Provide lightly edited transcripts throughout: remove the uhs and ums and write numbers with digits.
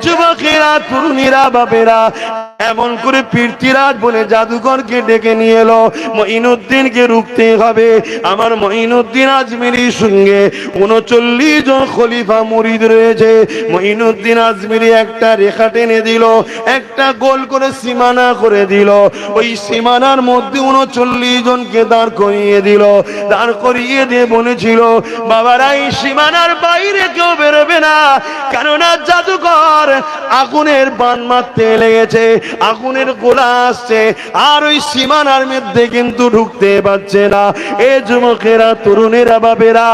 যুবকেরা, তরুণীরা, বাপেরা, এমন করে পীরতিরাজ বলে জাদুকরকে ডেকে নিয়ে এলো। মঈনুদ্দিনকে রুখতে হবে। আমার মঈনুদ্দিন আজমিরির সঙ্গে 39 জন খলিফা মুরিদ রয়েছে। মঈনুদ্দিন আজমিরি একটা রেখা টেনে দিল, একটা গোল করে সীমানা করে দিল। ওই সীমানার মধ্যে 39 জনকে দাঁড় করিয়ে দিল। দাঁড় করিয়ে দিয়ে বলেছিল, বাবারা এই সীমানার বাইরে কেউ বেরোবে না, কেননা জাদুকর আগুনের বান মারতে লেগেছে, আগুনের গোলা আসছে, আর ওই সীমানার মধ্যে কিন্তু ঢুকতে পারছে না। এ যুবকেরা, তরুণেরা, বাপেরা,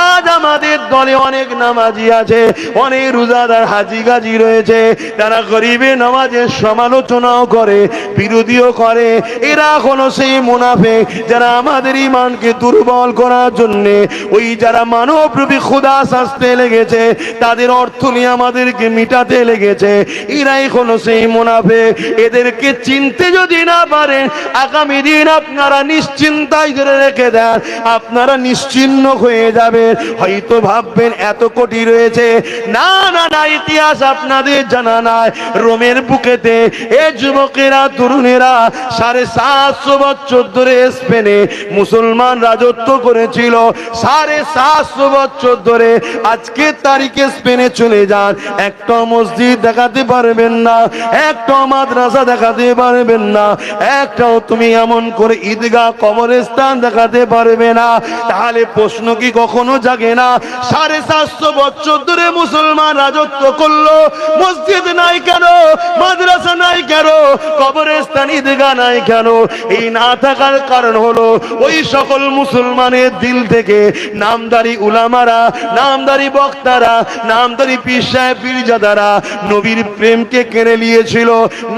আজ আমাদের দলে অনেক নামাজি আছে, অনেক রোজাদার হাজি গাজি রয়েছে, তারা গরিবে নামাজের সমালোচনাও করে, বিরোধীও করে। এরা হলো সেই মুনাফিক যারা আমাদের ঈমানকে দুর্বল করার জন্য, ওই যারা মানবরূপী খোদা সাজতে লেগেছে, তাদের অর্থ নিয়ে আমাদেরকে মিটাতে লেগেছে, এরাই হলো সেই মুনাফিক। এদেরকে চিনতে যদি না পারেন, আগামী দিন আপনারা নিশ্চিন্তায় ধরে রেখে দেন, আপনারা নিশ্চিন্ন হয়ে যাবেন। হয়তো ভাববেন এত কোটি রয়েছে, না না না, ইতিহাস আপনাদের জানা নাই। রোমের বুকেতে এ যুবকেরা, তরুণেরা 750 বছর ধরে স্পেনে মুসলমান রাজত্ব করেছিল। 750 বছর ধরে। আজকের তারিখে স্পেনে চলে যান, একটা মসজিদ দেখাতে পারবেন না, একটা মাদ্রাসা দেখাতে পারবেন না, একটাও তুমি এমন করে ঈদগাহ, কবরস্থান দেখাতে পারবে না। তাহলে প্রশ্ন কি কখনো জাগে না, 750 বছর ধরে মুসলমান রাজত্ব করলো, মসজিদ নাই কেন, মাদ্রাসা নাই কেন, কবরস্থান, ঈদগাহ নাই কেন? এই না থাকার কারণ হলো ওই সকল মুসলমানের দিল থেকে নামদারি উলামারা, নামদারি বক্তারা, নামদারি পীর সাহেব, পীরজাদারা নবীর প্রেমকে কেড়ে নিয়েছিল।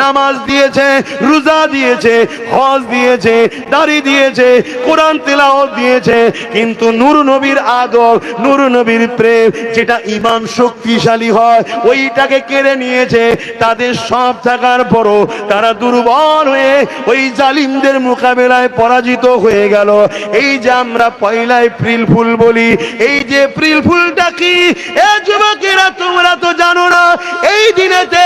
নামাজ দিয়েছে, রোজা দিয়েছে, হজ দিয়েছে, দাড়ি দিয়েছে, কোরআন তেলাওয়াত দিয়েছে, কিন্তু নূর নবীর আদব, নূর নবীর প্রেম, যেটা ঈমান শক্তিশালী হয়, ওইটাকে কেড়ে নিয়েছে। তাদের সব থাকার পরও তারা দুর্বল হয়ে ওই জালিমদের মোকাবেলায় পরাজিত হয়ে গেল। এই যে আমরা পয়লা এপ্রিল ফুল বলি, এই যে এপ্রিল ফুলটা কি? এ যুবকেরা, তোমরা তো জানো না, এই দিনেতে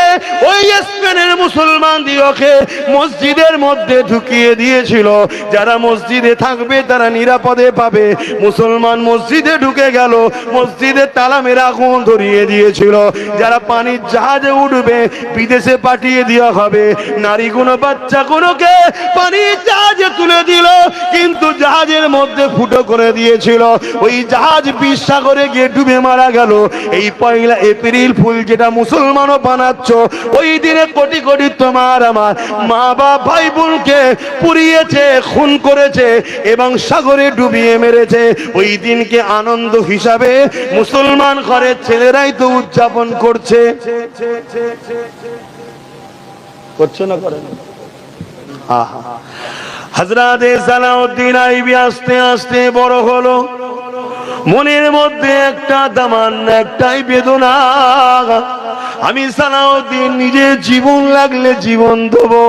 ওই স্পেনের মুসলমান দিওকে মসজিদের মধ্যে ঢুকিয়ে দিয়েছিল। যারা মসজিদে থাকবে তারা নিরাপদে পাবে। মুসলমান মসজিদে ঢুকে গেল, মসজিদের তালা মেরে আগুন ধরিয়ে দিয়েছিল। যারা পানির জাহাজে উঠবে বিদেশে পাঠিয়ে দেওয়া হবে। নারীগুলো, বাচ্চাগুলোকে পানির জাহাজে তুলে দিল, কিন্তু জাহাজের মধ্যে ফুটো করে দিয়েছিল। ওই জাহাজ বিশ্বসাগরে গিয়ে ডুবে মারা গেল। এই পয়লা এপ্রিল ফুল যেটা মুসলমানও বানাচ্ছ, ওই দিনে কোটি কোটি তোমার আমার মা বাপ, ভাই বোনকে পুড়িয়েছে, খুন করেছে এবং সাগরে ডুবিয়ে মেরেছে। ওই দিনকে আনন্দ হিসাবে মুসলমান ঘরের ছেলেরাই তো উদযাপন করছে। করছে না, করে না? হযরত সালাউদ্দিন আইবি আস্তে আস্তে বড় হলো। মনের মধ্যে একটা দামান, একটাই বেদনা, আমি সালাউদ্দিন নিজে জীবন লাগলে জীবন দেবো,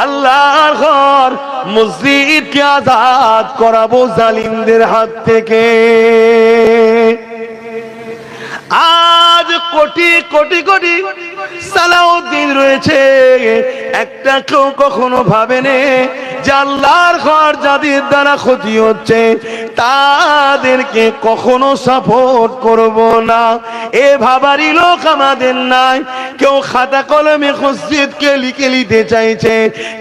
আল্লাহর ঘর মসজিদকে আজাদ করাবো জালিমদের হাত থেকে। আজ কোটি কোটি কোটি সালাউদ্দিন রয়েছে, একটা কেউ কখনো ভাবেনি যে আল্লাহর ঘর যাদের দ্বারা ক্ষতি হচ্ছে তাদেরকে কখনো সাপোর্ট করব না। এ ভাবারই লোক আমাদের নাই। কেউ খাতা কলমে মসজিদকে লিখে নিতে চাইছে,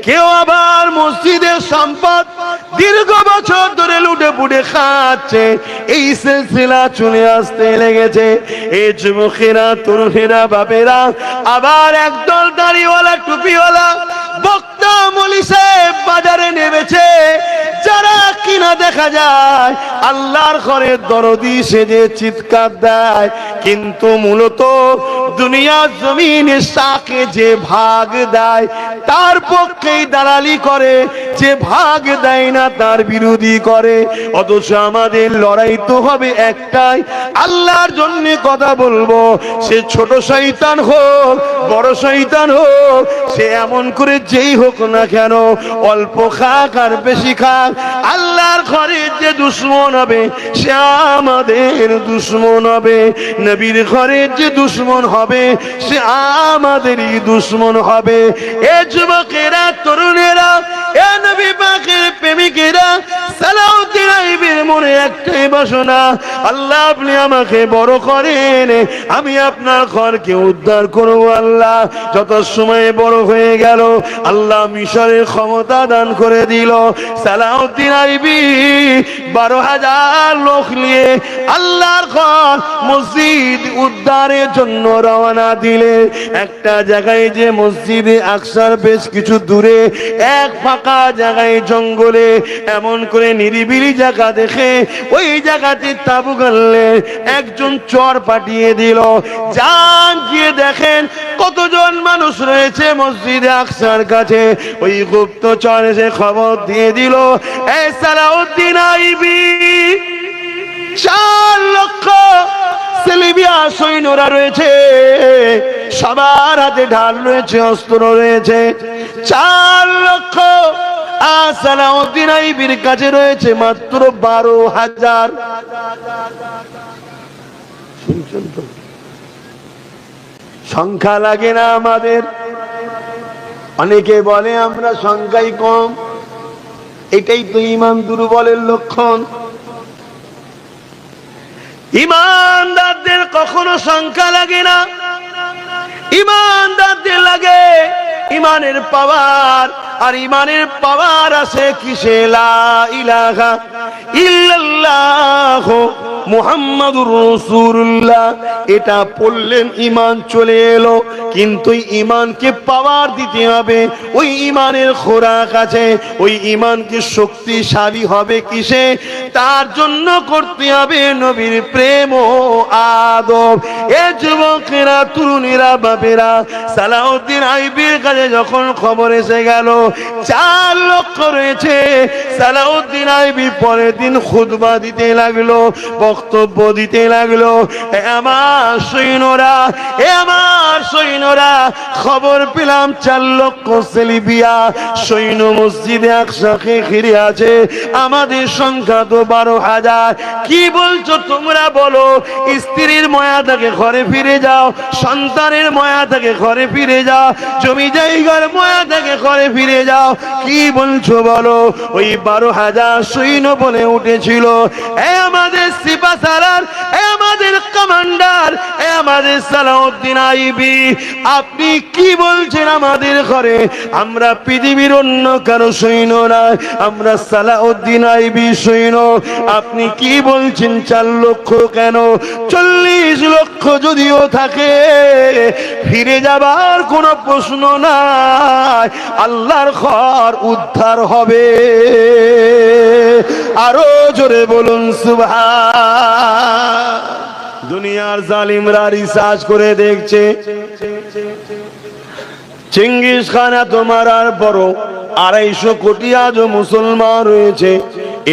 কেউ আবার মসজিদের সম্পদ দীর্ঘ বছর ধরে লুটে পুটে খাচ্ছে। এই সিলসিলা চলে আসতে লেগেছে। এই যুবকেরা, তরুণেরা, বাপেরা, আবার একদল দাড়িওয়ালা, টুপিওয়ালা বক্তা, মৌলভী সাহেব বাজারে নেমেছে, যারা কিনা দেখা যায় আল্লাহর ঘরে দরদি সেজে চিৎকার দেয়, কিন্তু মূলত দুনিয়ার জমিনে সাকে যে ভাগ দেয় তার পক্ষেই দালালি করে, যে ভাগ দেয় না তার বিরোধী করে। অথচ আমাদের লড়াই তো হবে একটাই, আল্লাহর জন্য কথা বলবো। সে ছোট শয়তান হোক, বড় শয়তান হোক, সে এমন করে যেই হোক হোক না কেন, অল্প খাক আর বেশি খাক, আল্লাহর ঘরের যে দুশ্মন হবে সে আমাদের দুশ্মন হবে, নবীর ঘরের যে দুশ্মন হবে সে আমাদেরই দুশ্মন হবে। এ যুবকেরা, তরুণেরা, এ নবী পাকের প্রেমিকেরা, সালাউদ্দিন আইবির মনে একটাই বাসনা, আল্লাহ আপনি আমাকে বড় করেন, আমি আপনার ঘরকে উদ্ধার করব। আল্লাহ যত সময় বড় হয়ে গেল, আল্লাহ মিশরের ক্ষমতা দান করে দিল। সালাউদ্দিন আইবি 12,000 লোক নিয়ে আল্লাহর ঘর মসজিদ উদ্ধারের জন্য রওনা দিলে, একটা জায়গায় যে মসজিদে আকসার বেশ কিছু দূরে এক ফাঁকা জায়গায় জঙ্গলে এমন করে নিরিবিলি জায়গা দেখে ওই জায়গাতে তাবু গাড়লে একজন চর পাঠিয়ে দিল, যান গিয়ে দেখেন কতজন মানুষ রয়েছে মসজিদে আকসার কাছে। ওই গুপ্তচর এসে খবর দিয়ে দিল, এই সালাউদ্দিন আইবি 4 লক্ষ সেলিবিয়া সৈন্যরা রয়েছে, সবার হাতে ঢাল রয়েছে, অস্ত্র রয়েছে, 4 লক্ষ। আর সালাউদ্দিন আইবির কাছে রয়েছে মাত্র 12,000। শুনছেন তো, সংখ্যা লাগে না আমাদের। অনেকে বলে আমরা সংখ্যাই কম, এটাই তো ঈমান দুর্বলের লক্ষণ। ঈমানদারদের কখনো সংখ্যা লাগে না, ঈমানদারদের লাগে ঈমানের পাওয়ার। আর ঈমানের পাওয়ার আছে কিসে? লা ইলাহা ইল্লাল্লাহ মুহাম্মাদুর রাসূলুল্লাহ, এটা পড়লেন ঈমান চলে এলো। কিন্তু ঈমানকে পাওয়ার দিতে হবে, ওই ঈমানের খোরাক আছে, ওই ঈমানকে শক্তিশালী হবে কিসে? তার জন্য করতে হবে নবীর প্রেম ও আদব। এ যুবকেরা, তরুণীরা, বাপেরা, সালাউদ্দিন আইবির কাছে যখন খবর এসে গেল 4 লক্ষ রয়েছে, সালাউদ্দিন আইবি পরের দিন খুতবা দিতে লাগলো, বক্তব্য দিতে লাগলো। আমার সৈন্যরা, আমার সৈন্যরা, খবর পেলাম 4 লক্ষ সেলিবিয়া সৈন্য মসজিদে আকসাকে ঘিরে আছে, আমাদের সংখ্যা তো 12,000। কি বলছো তোমরা বলো? স্ত্রীর মায়া থেকে ঘরে ফিরে যাও, সন্তানের মায়া থেকে ঘরে ফিরে যাও, জমি জায়গার মায়া থেকে ঘরে ফিরে যাও। কি বলছো বলো? ওই 12,000 সৈন্য বলে উঠেছিল, এ আমাদের সিপাহসালার, এ আমাদের কমান্ডার, এ আমাদের সালাউদ্দিন আইবি, আপনি কি বলছেন আমাদের ঘরে? আমরা পৃথিবীর অন্য কারো সৈন্য না, আমরা সালাউদ্দিন আইবি সৈন্য। আপনি কি বলছেন 4 লক্ষ কেন? 40 লক্ষ যদিও থাকে, ফিরে যাবার কোনো প্রশ্ন নাই, আল্লাহর ঘর উদ্ধার হবে। আরো জোরে বলুন সুবহান। দুনিয়ার জালিমরা রিসার্চ করে দেখছে, চেঙ্গিস খান এত মারার পরও 250 কোটি আজও মুসলমান রয়েছে,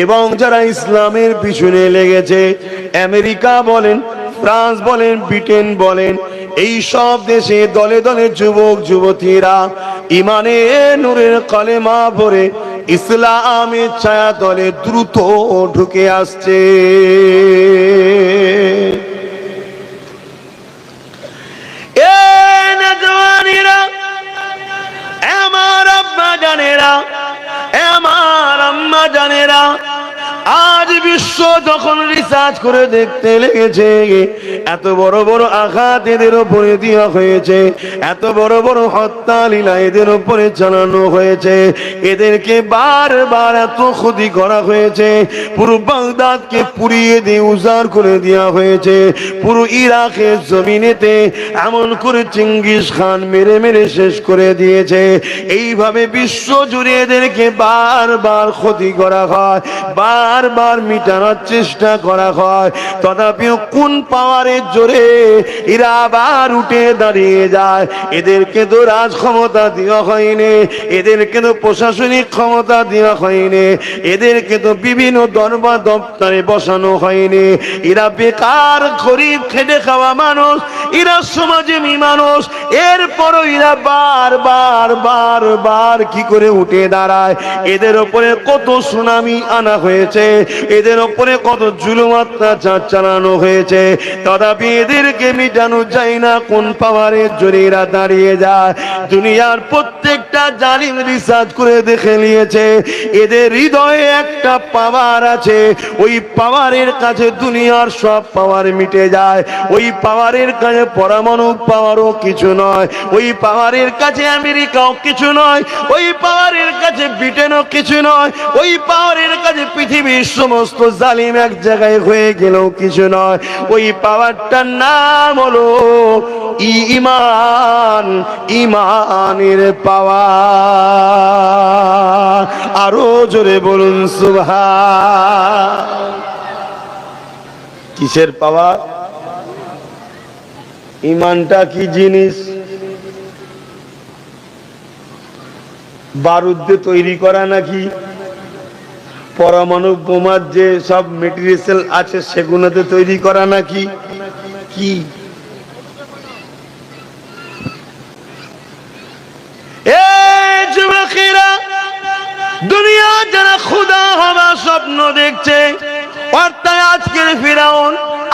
এবং যারা ইসলামের পিছনে লেগেছে, আমেরিকা বলেন, ফ্রান্স বলেন, ব্রিটেন বলেন, এই সব দেশে দলে দলে যুবক যুবতীরা ইমানে নূরের কলেমা পড়ে ইসলামের ছায়া তলে দ্রুত ঢুকে আসছে। আমার আব্বা জানেরা, আমার আম্মা জানেরা, আজ বিশ্ব যখন রিসার্চ করে দেখতে লেগেছে, এত বড় বড় আঘাত এদের উপরে দেওয়া হয়েছে, এত বড় বড় হত্যা লীলা এদের উপরে চালানো হয়েছে, এদেরকে বারবার এত ক্ষতি করা হয়েছে, পুরো বাগদাদকে পুড়িয়ে দিয়ে উজাড় করে দেওয়া হয়েছে, পুরো ইরাকের জমিনেতে এমন করে চেঙ্গিস খান মেরে মেরে শেষ করে দিয়েছে। এইভাবে বিশ্ব জুড়ে এদেরকে বারবার ক্ষতি করা হয়, বারবার মিটানোর চেষ্টা করা হয়, তথাপিও কোন পাওয়ারের জোরে এরা আবার উঠে দাঁড়িয়ে যায়। এদেরকে তো রাজ ক্ষমতা দেওয়া হয়নি, এদেরকে তো প্রশাসনিক ক্ষমতা দেওয়া হয়নি, এদেরকে তো বিভিন্ন দরবার দপ্তরে বসানো হয়নি। এরা বেকার গরিব খেটে খাওয়া মানুষ, এরা সমাজেরই মানুষ। এরপরও এরা বার কি করে উঠে দাঁড়ায়। এদের ওপরে কত সুনামি আনা হয়েছে, এদের ওপরে কত জুলুম অত্যাচার চালানো হয়েছে, তথাপি এদেরকে মিটানো যায় না। কোন পাওয়ারের জোরে এরা দাঁড়িয়ে যায়। দুনিয়ার প্রত্যেকটা জালিম রিসার্চ করে দেখে নিয়েছে, এদের হৃদয়ে একটা পাওয়ার আছে। ওই পাওয়ারের কাছে দুনিয়ার সব পাওয়ার মিটে যায়। ওই পাওয়ারের কাছে পরমাণু পাওয়ারও কিছু নয়, ওই পাওয়ারের কাছে আমেরিকাও কিছু নয়, ওই পাওয়ারের কাছে ব্রিটেনও কিছু নয়, ওই পাওয়ারের কাছে পৃথিবীর সমস্ত জালিম এক জায়গায় হয়ে গেলেও কিছু নয়। ওই পাওয়ারটার নাম হলো ঈমান, ঈমানের পাওয়ার। আরো জোরে বলুন সুবহান। কিসের পাওয়ার? ঈমানটা কি জিনিস? বারুদ দিয়ে তৈরি করা নাকি? পরমাণু বোমার যে সব মেটেরিয়াল আছে সেগুলোতে তৈরি করা নাকি? কি যুবকেরা, দুনিয়া যারা খোদা হওয়ার স্বপ্ন দেখছে, অর্থাৎ আজকের ফিরাউন,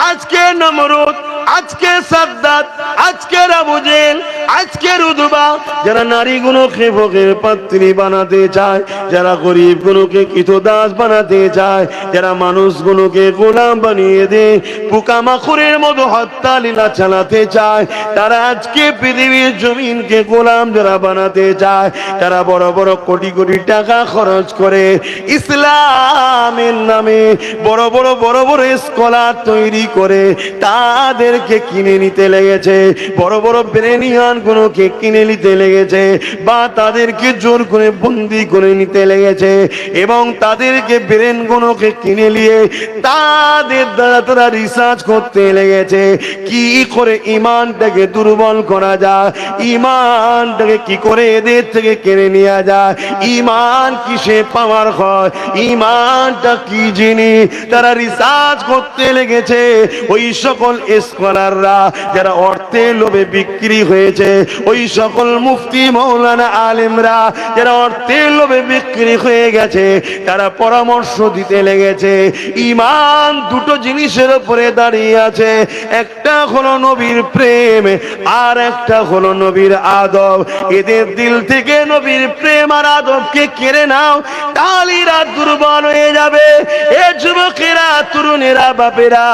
আজকের নমরুদ, আজকে সাদ্দাত, আজকের আবু জেহেল, আজকের উতবা, যারা নারীগুলোকে ভোগের পাত্রী বানাতে চায়, যারা গরিবগুলোকে কৃতদাস বানাতে চায়, যারা মানুষগুলোকে গোলাম বানিয়ে দেয়, পোকামাকড়ের মতো হত্যা লীলা চালাতে চায়, তারা আজকে পৃথিবীর জমিনকে গোলাম যারা বানাতে চায়, তারা বড় বড় কোটি কোটি টাকা খরচ করে ইসলামের নামে বড় বড় স্কলার তৈরি করে তাদেরকে কিনে নিতে লেগেছে, বড় বড় ব্রেনিয়ান গুলোকে কিনে নিতে লেগেছে, বা তাদেরকে জোর করে বন্দি করে নিতে লেগেছে, এবং তাদেরকে ব্রেন গুলোকে কিনে নিয়ে তাদের দ্বারা তারা রিসার্চ করতে লেগেছে কি করে ইমানটাকে দুর্বল করা যায়, ইমানটাকে কি করে এদের থেকে কেড়ে নেওয়া যায়, ইমান কিসে পাওয়ার হয়, ইমানটা কি জিনিস, তারা রিসার্চ করতে লেগেছে। ওই সকল স্কলাররা যারা অর্থের লোভে বিক্রি হয়েছে, ওই সকল মুফতি মৌলানা আলেমরা যারা অর্থের লোভে বিক্রি হয়ে গেছে, তারা পরামর্শ দিতে লেগেছে ইমান দুটো জিনিসের উপরে দাঁড়িয়ে আছে, একটা হলো নবীর প্রেম, আর একটা হলো নবীর আদব। এদের দিল থেকে নবীর প্রেম আর আদবকে কেড়ে নাও, তাহলে এরা দুর্বল হয়ে যাবে। এ যুবকেরা, তরুণেরা, বাপেরা,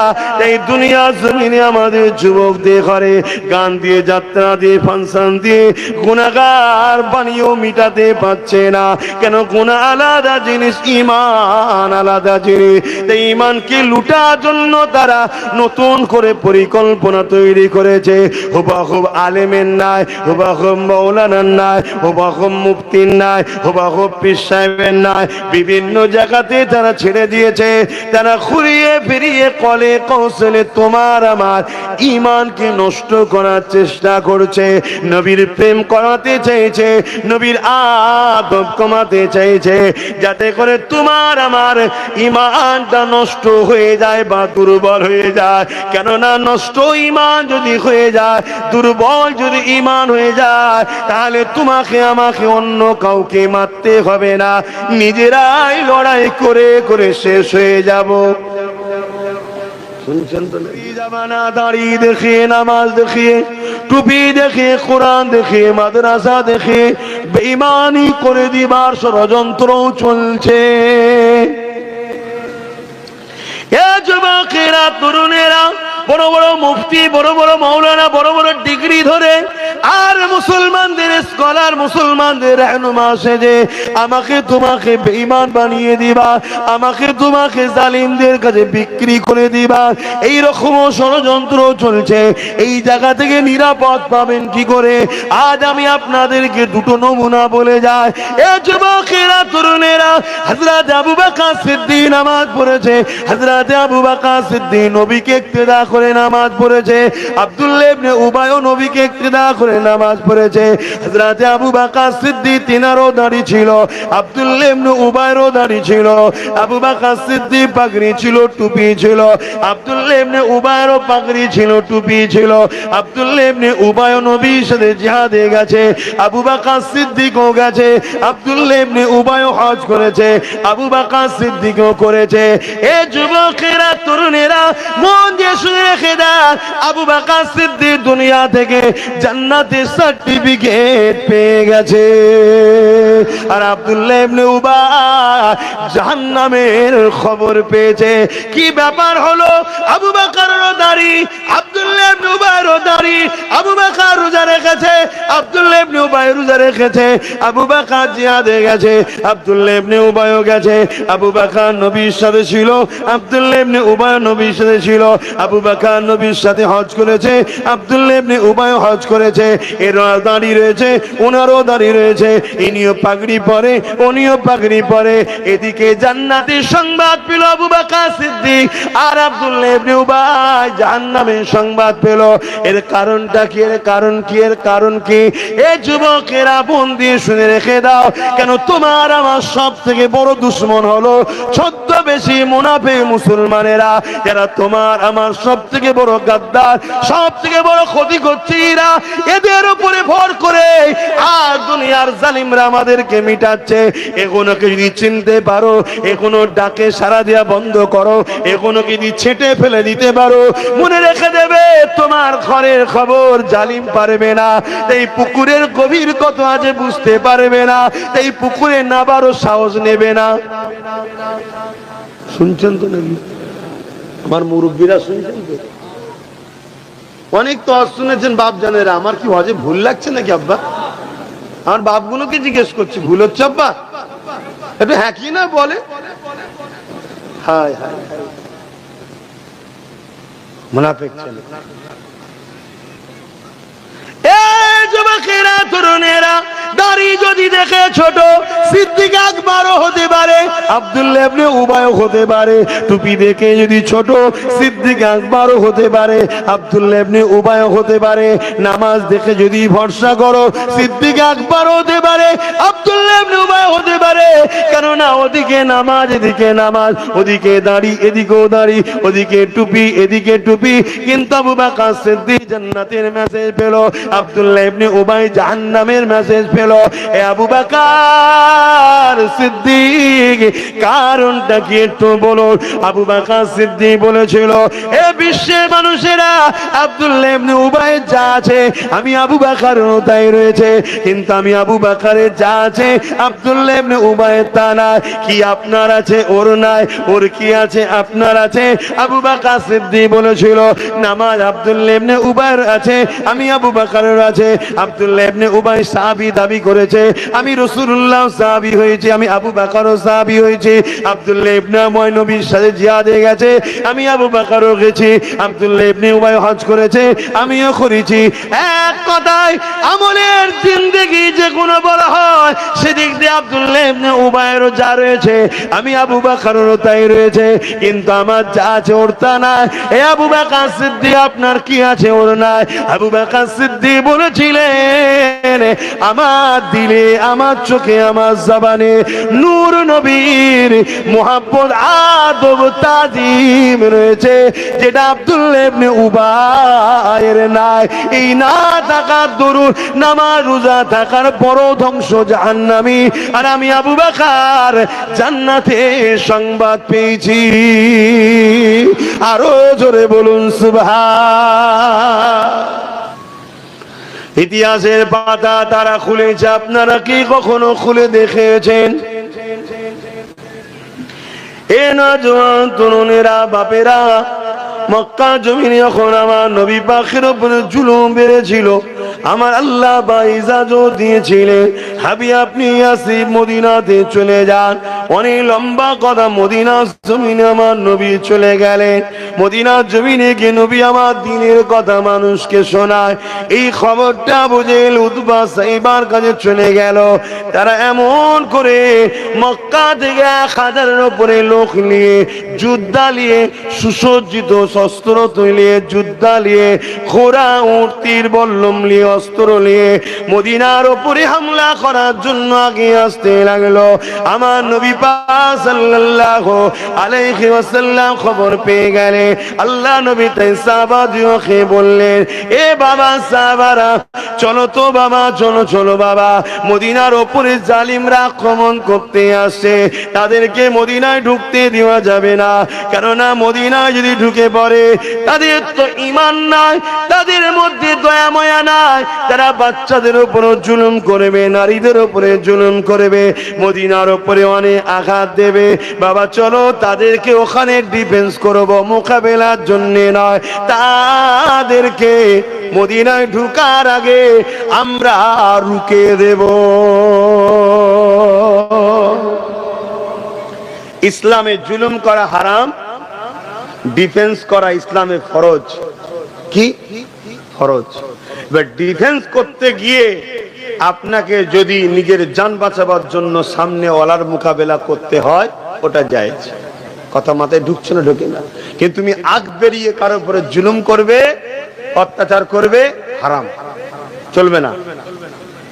এই দুনিয়া জমিনে আমাদের যুবকদের ঘরে গান দিয়ে, যাত্রা দিয়ে, ফাংশন দিয়ে গুনাহগার বানিয়েও মিটাতে পারছে না। কেন? গুনাহ আলাদা জিনিস, ঈমান আলাদা জিনিস। এই ঈমানকে লুটার জন্য তারা নতুন করে পরিকল্পনা তৈরি করেছে। হুবহুব আলেমের নাই, হুবহুব মৌলানার নাই, হুবহুব মুফতির নাই, হুবহুব পীর সাহেবের নাই, বিভিন্ন জায়গাতে তারা ছেড়ে দিয়েছে। তারা ঘুরিয়ে ফিরিয়ে কলে কৌশলে তোমার আমার ঈমানকে নষ্ট করার চেষ্টা করছে, নবীর প্রেম করাতে চাইছে, নবীর আদব কমাতে চাইছে, যাতে করে তোমার আমার ঈমানটা নষ্ট হয়ে যায় বা দুর্বল হয়ে যায়। কেননা নষ্ট ঈমান যদি হয়ে যায়, দুর্বল যদি ঈমান হয়ে যায়, তাহলে তোমাকে আমাকে অন্য কাউকে মারতে হবে না, নিজেরাই লড়াই করে করে শেষ হয়ে যাব। শুনছেন তো? জামানা দাঁড়িয়ে দেখিয়ে, নামাজ দেখিয়ে, টুপি দেখিয়ে, কোরআন দেখিয়ে, মাদ্রাসা দেখিয়ে বেঈমানি করে দিবার ষড়যন্ত্র চলছে। এ যুবকেরা, তরুণেরা, বড় বড় মুফতি, বড় বড় মৌলানা, বড় বড় ডিগ্রি ধরে আর মুসলমানদের স্কলার মুসলমানদের रहनुमा সেজে আমাকে তোমাকে বেঈমান বানিয়ে দিবা, আমাকে তোমাকে জালিমদের কাছে বিক্রি করে দিবা, এই রকম ষড়যন্ত্র চলছে। এই জায়গা থেকে নিরাপদ পাবেন কি করে? আজ আমি আপনাদেরকে দুটো নমুনা বলে যাই। এ যুবকেরা, তরুণেরা, হযরত আবু বকর সিদ্দিক নামাজ পড়েছে, হযরত আবু বকর সিদ্দিক নবীকে ইক্তেদা করে নামাজ পড়েছে, আব্দুল্লাহ ইবনে উবাইও নবীকে ইক্তেদা করে নামাজ পড়েছে। হযরত আবু বকর সিদ্দিক তিনারও দাড়ি ছিল, আব্দুল্লাহ ইবনে উবাইরও দাড়ি ছিল। আবু বকর সিদ্দিক পাগড়ি ছিল, টুপি ছিল, আব্দুল্লাহ ইবনে উবাইরও পাগড়ি ছিল, টুপি ছিল। আব্দুল্লাহ ইবনে উবাই নবীর সাথে জিহাদে গেছে, আবু বকর সিদ্দিকও গেছে, আব্দুল্লাহ ইবনে উবাইও হজ করেছে, আবু বকর সিদ্দিকও করেছে। এ যুবকেরা, তরুণেরা, মন দিয়ে শুনে রেখে দেন, আবু বকর সিদ্দিক দুনিয়া থেকে জান্নাতের সার্টিফিকেট পেয়ে গেছে, আর আব্দুল্লাহ ইবনে উবাই জাহান্নামের খবর পেয়েছে। কি ব্যাপার হলো? আবু বকরেরও দাড়ি, আব্দুল্লাহ ইবনে উবাইরও দাড়ি। আবু বকর রোজা রেখেছে, আব্দুল্লাহ ইবনে উবাই রোজা রেখেছে। আবু বকর জিহাদে গেছে, আব্দুল্লাহ ইবনে উবাইও গেছে। আবু বকর নবীর সাথে ছিল, আব্দুল্লাহ ইবনে উবাই নবীর সাথে ছিল। আবু বকর নবীর সাথে হজ করেছে, আব্দুল্লাহ ইবনে উবাই হজ করেছে। এর দাড়ি রয়েছে, ওনারও দাড়ি রয়েছে। ইনিও পাগড়ি পরে, উনিও পাগড়ি পরে। এদিকে জান্নাতের সংবাদ পেল আবু বকর সিদ্দিক, আর আব্দুল্লাহ ইবনে উবাই জাহান্নামের সংবাদ পেল। এর কারণটা কি? এর কারণ কি? এর কারণ কি? এই যুবকেরা, মন দিয়ে শুনে রেখে দাও। কেন? তোমার আমার সব থেকে বড় দুশ্মন হলো ছদ্মবেশী মুনাফিক মুসলমানেরা, যারা তোমার আমার সব থেকে বড় গাদ্দার, সব থেকে বড় ক্ষতি করছে এরা। এদের উপরে ভর করে আর দুনিয়ার জালিমরা আমাদেরকে মিটাচ্ছে। এগুলোকে যদি চিনতে পারো, এগুলো ডাকে সারা দেওয়া বন্ধ করো, এগুলো যদি ছেটে ফেলে দিতে পারো, মনে রেখে দেবে তোমার ঘরের খবর জালিম পারবে না। এই পুকুরের গভীর কত আজ বুঝতে পারবে না, এই পুকুরে নাবারও সাহস নেবে না। শুনছেন তো নাকি? আমার মুরব্বীরা শুনছেন তো? অনেক তো শুনেছেন বাপ জানেরা। আমার কি হজে ভুল লাগছে নাকি আব্বা? আমার বাপগুলোকে জিজ্ঞেস করছি, ভুল হচ্ছে আব্বা? একটু হ্যাঁ কি না বলে। হায় হায়, মুনাফিক ছেলে। এই যুবকেরা, তরুণেরা, দাড়ি যদি দেখে ছোট, সিদ্দিক আকবরও হতে পারে, আব্দুল্লাহ ইবনে উবাইও হতে পারে। টুপি দেখে যদি ছোট, সিদ্দিক আকবরও হতে পারে, আব্দুল্লাহ ইবনে উবাইও হতে পারে। নামাজ দেখে যদি ভরসা করো, সিদ্দিক আকবরও হতে পারে, আব্দুল্লাহ ইবনে উবাইও হতে পারে। কেননা ওদিকে নামাজ, এদিকে নামাজ, ওদিকে দাড়ি, এদিকেও দাড়ি, ওদিকে টুপি, এদিকে টুপি। কিন্তু আবু বকর সিদ্দিক জান্নাতের মেসেজ পেল, আব্দুল্লাহ ইবনে উবাই জাহান্নামের মেসেজ পেল। এ আবু বকর সিদ্দিক, কারণটা কি একটু বলুন? আবু বকর সিদ্দিক বলেছিল, এ বিশ্বের মানুষেরা, আব্দুল্লাহ ইবনে উবাই যা আছে আমি আবু বকরেরও তাই রয়েছে, কিন্তু আমি আবু বকরের যা আছে আব্দুল্লাহ ইবনে উবাইয়ের তা নাই। কি আপনার আছে ওর নাই, ওর কি আছে আপনার আছে? আবু বকর সিদ্দিক বলেছিল, নামাজ আব্দুল্লাহ ইবনে উবাইয়ের আছে, আমি আবু বকরের আছে। আব্দুল্লাহ ইবনে উবাই সাহাবী দাবি করেছে, আমি রাসূলুল্লাহ সাহাবী হয়েছি, আমি আবু বকরও সাহাবী হয়েছি। আব্দুল্লাহ ইবনে উবাই নবীর সাথে জিহাদে গেছে, আমি আবু বকরও গেছি। আব্দুল্লাহ ইবনে উবাই হজ করেছে, আমিও করেছি। এক কথায় আমলের জিন্দেগি যে কোনো বলা হয়, সেদিক দিয়ে আব্দুল্লাহ ইবনে উবাইয়েরও যা রয়েছে আমি আবু বকরেরও তাই রয়েছে, কিন্তু আমার যা আছে ওর তা নাই। এ আবু বকর সিদ্দিক, আপনার কি আছে ওর নাই? আবু বকর সিদ্দিক বলেছিলেন, আমার দিলে, আমার চোখে, আমার জবানে নূর নবীর মুহাব্বত, আদব, তাজিম রয়েছে, যেটা আব্দুল্লাহ ইবনে উবাইয়ের নাই। এই না থাকার দরুন নামাজ রোজা থাকার বড় ধ্বংস জাহান্নামী, আর আমি আবু বকর জান্নাতে সংবাদ পেয়েছি। আরো জোরে বলুন সুবহান। ইতিহাসের পাতা তারা খুলেছে, আপনারা কি কখনো খুলে দেখেছেন? এ নওজোয়ান তরুণেরা, বাপেরা, মক্কা জমিনে যখন আমার নবী পাকের উপরে জুলুম বেড়েছিল, আমার আল্লাহ বা ইজাজত দিয়েছিলেন, হাবি আপনি ইয়াসরিব মদিনাতে চলে যান। অনেক লম্বা কথা, মদিনার জমিনে আমার নবী চলে গেলেন। মদিনার জমিনে গিয়ে নবী আমার দ্বীনের কথা মানুষকে শোনায়। এই খবরটা বুঝে উতবা সাইবার কাছে চলে গেল। তারা এমন করে মক্কা থেকে 1000-এর উপরে লোক নিয়ে, যোদ্ধা নিয়ে, সুসজ্জিত শস্ত্র তৈরিয়ে, যোদ্ধা নিয়ে, ঘোড়া উট তীর বল্লম নিয়ে, অস্ত্র নিয়ে মদিনার উপরে হামলা করার জন্য আগে আসতে লাগলো। আমার নবী পাক সাল্লাল্লাহু আলাইহি ওয়াসাল্লাম খবর পেয়ে গেলে আল্লাহ নবী তাই সাহাবাদেরকে বললেন, এ বাবা সাহাবারা, চলো তো বাবা, চলো চলো বাবা, মদিনার উপরে জালিমরা আক্রমণ করতে আসে, তাদেরকে মদিনায় ঢুকতে দেওয়া যাবে না। কেননা মদিনায় যদি ঢুকে পড়ে তাদের তো ঈমান নাই, তাদের মধ্যে দয়া মায়া নাই, তারা বাচ্চাদের উপর জুলুম করবে, নারীদের উপরে জুলুম করবে, মদিনার উপরে অনেক আঘাত দেবে। বাবা চলো তাদেরকে ওখানে ডিফেন্স করব, মোকাবেলার জন্য নয়, তাদেরকে মদিনায় ঢুকার আগে আমরা রুকে দেব। ইসলামে জুলুম করা হারাম, ডিফেন্স করা ইসলামে ফরজ। কি ফরজ? এবার ডিফেন্স করতে গিয়ে আপনাকে যদি নিজের জান বাঁচাবার জন্য সামনে ওয়ালার মোকাবেলা করতে হয়, ওটা জায়েজ। কথা মাথায় ঢুকছে না? ঢোকে না। কিন্তু তুমি আগ বেরিয়ে কারো উপরে জুলুম করবে, অত্যাচার করবে, হারাম, চলবে না।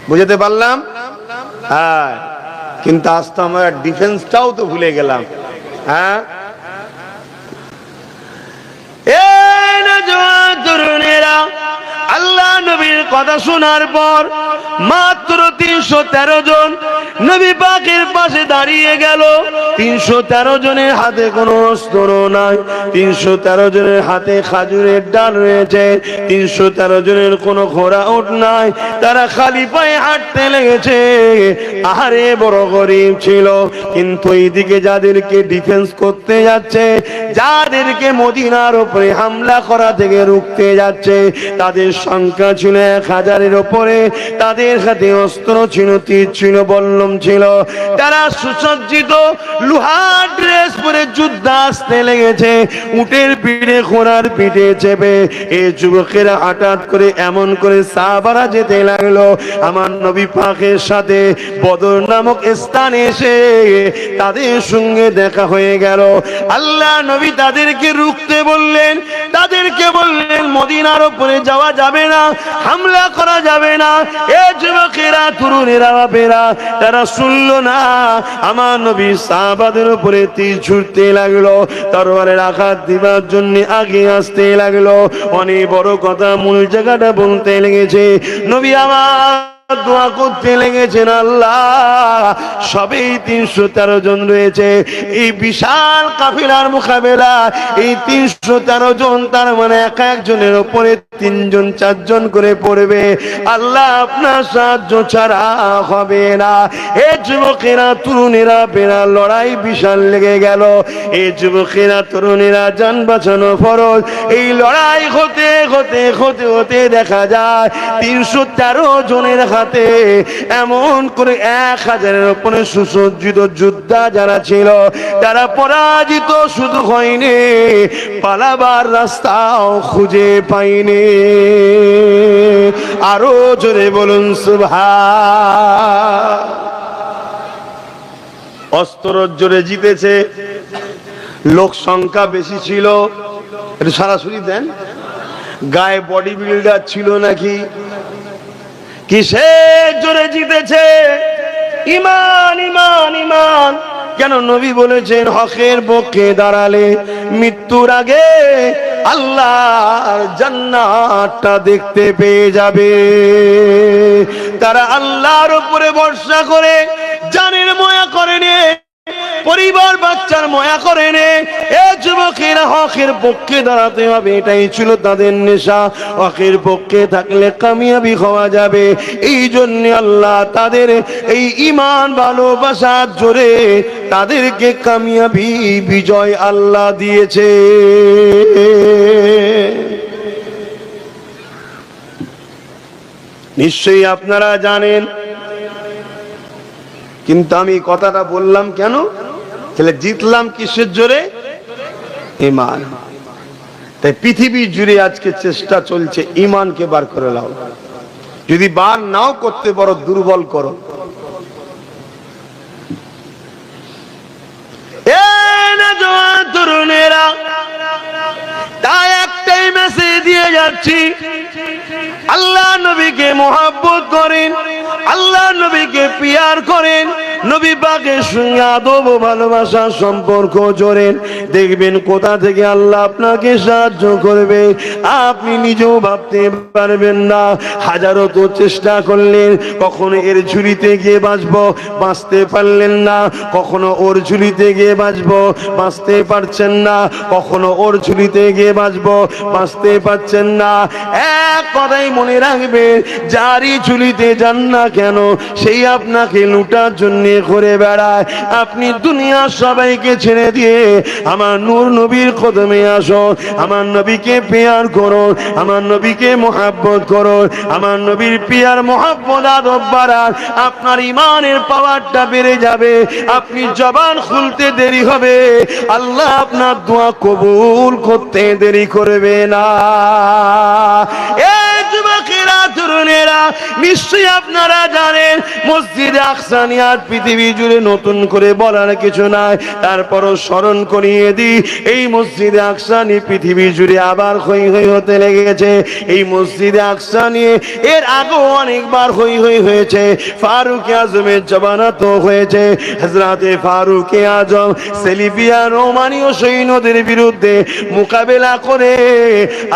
বুঝতে পারলাম? হ্যাঁ, কিন্তু আজ তো আমরা ডিফেন্সটাও তো ভুলে গেলাম। হ্যাঁ, তরুণেরা, আল্লাহ নবীর কথা শোনার পর মাত্র 313 জন নবী পাকের পাশে দাঁড়িয়ে গেল। 313 জনের হাতে কোনো অস্ত্র নাই, 313 জনের হাতে খাজুরের ডাল রয়েছে, 313 জনের কোনো ঘোড়া উট নাই, তারা খালি পায়ে হাঁটতে লেগেছে। আহারে বড় গরিব ছিল। কিন্তু এইদিকে যাদেরকে ডিফেন্স করতে যাচ্ছে, যাদেরকে মদিনার উপরে হামলা করা থেকে রুখতে যাচ্ছে, তাদের সংখ্যা ছিল 1000-এর উপরে, তাদের হাতে অস্ত্র ছিল, তীর ছিল, বল্লম ছিল, তারা সুসজ্জিত লোহার ড্রেস পরে যুদ্ধ আসতে লেগেছে, উটের পিঠে, ঘোড়ার পিঠে চেপে। এই যুবকেরা হঠাৎ করে এমন করে সাহাবারা যেতে লাগলো। আমার নবী পাকের সাথে বদর নামক স্থানে এসে তাদের সঙ্গে দেখা হয়ে গেল। আল্লাহ নবী তাদেরকে রুখতে বললেন, তাদেরকে বললেন মদিনার উপরে যাওয়া যাবে না, হামলা করা যাবে না। এ যুবকেরা, তরুণেরা, বাপেরা, তারা শুনলো না। আমার নবী সাহাবাদের উপরে তীর ছুটতে লাগলো, তরবারের আঘাত দিবার জন্য আগে আসতে লাগলো। অনেক বড় কথা, মূল জায়গাটা বলতে লেগেছে। নবী আমার দোয়া করতে লেগেছেন, আল্লাহ সবেই 313 জন রয়েছে, এই বিশাল কাফিলার মোকাবেলা এই 313 জন, তার মানে এক একজনের উপরে 3 জন 4 জন করে পড়বে। আল্লাহ আপনার সাহায্য ছাড়া হবে না। এই যুবকেরা, তরুণেরা, বেড়া লড়াই বিশাল লেগে গেল। এই যুবকেরা, তরুণেরা, জান বাঁচানো ফরজ। এই লড়াই হতে হতে হতে হতে দেখা যায় 313 জনের হাতে এমন করে 1000-এর উপরে সুসজ্জিত যোদ্ধা যারা ছিল, তারা পরাজিত শুধু হয়নি, পালাবার রাস্তাও খুঁজে পায়নি। আরো জোরে বলুন সুবহান। অস্ত্র জোরে জিতেছে, লোক সংখ্যা বেশি ছিল। একটু সরাসরি দেন, গায়ে বডি বিল্ডার ছিল নাকি? কিসের জোরে জিতেছে? ঈমান, ঈমান, ঈমান। কেন নবী বলেছেন, হকের পক্ষে দাঁড়ালে মৃত্যুর আগে আল্লাহর জান্নাতটা দেখতে পেয়ে যাবে। তারা আল্লাহর উপরে ভরসা করে জানের মায়া করেনি, পরিবার বাচ্চার মায়া করেনি। এ যুবকেরা, হকের পক্ষে দাঁড়াতে হবে, এটাই ছিল তাদের নেশা। হকের পক্ষে থাকলে কামিয়াবি হওয়া যাবে। এই জন্য আল্লাহ তাদের এই ঈমান, ভালোবাসার জোরে তাদেরকে কামিয়াবি, বিজয় আল্লাহ দিয়েছে। নিশ্চয়ই আপনারা জানেন, কিন্তু আমি কথাটা বললাম কেন? তাহলে জিতলাম কিসের জোরে? ঈমান। তাই পৃথিবী জুড়ে আজকে চেষ্টা চলছে ঈমানকে বার করে নাও। যদি বার নাও করতে পারো, দুর্বল করো। তরুণেরা, তাই একটাই মেসেজ দিয়ে যাচ্ছি, আল্লাহ নবীকে মহব্বত করেন, আল্লাহ নবীকে পিয়ার করেন, নবী পাকের সঙ্গে আদব ও ভালোবাসার সম্পর্ক জোড়েন। দেখবেন কোথা থেকে আল্লাহ আপনাকে সাহায্য করবে আপনি নিজেও ভাবতে পারবেন না। হাজারো তো চেষ্টা করলেন, কখনো এর ঝুলিতে গিয়ে বাঁচতে পারলেন না, কখনো ওর ঝুলিতে গিয়ে বাঁচতে পারছেন না, কখনো ওর ঝুলিতে গিয়ে বাঁচতে পারছেন না। এক কথাই মনে রাখবেন, যারই ঝুলিতে যান না কেন সেই আপনাকে লুটার জন্য ঘুরে বেড়ায়। আপনি দুনিয়ার সবাইকে ছেড়ে দিয়ে আমার নূর নবীর কদমে আসুন, আমার নবীকে পেয়ার করুন, আমার নবীকে মহব্বত করুন। আমার নবীর পিয়ার মহব্বত আদব বাড়ান, আপনার ঈমানের পাওয়ারটা বেড়ে যাবে। আপনি জবান খুলতে দেরি হবে, আল্লাহ আপনার দোয়া কবুল করতে দেরি করবে না। এই যুবকেরা, তরুণেরা, নিশ্চয়ই আপনারা জানেন মসজিদে আকসা নিয়ে আর পৃথিবী জুড়ে নতুন করে বলার কিছু নাই। তারপরও স্মরণ করিয়ে দিই, এই মসজিদে আকসা নিয়ে পৃথিবী জুড়ে আবার হই হই হতে লেগেছে। এই মসজিদে আকসা নিয়ে এর আগেও অনেকবার হই হই হয়েছে। ফারুক আজমের জমানা তো হয়েছে, হযরতে ফারুক আজম সেলিবিয়া রোমানীয় সৈন্যদের বিরুদ্ধে মোকাবেলা করে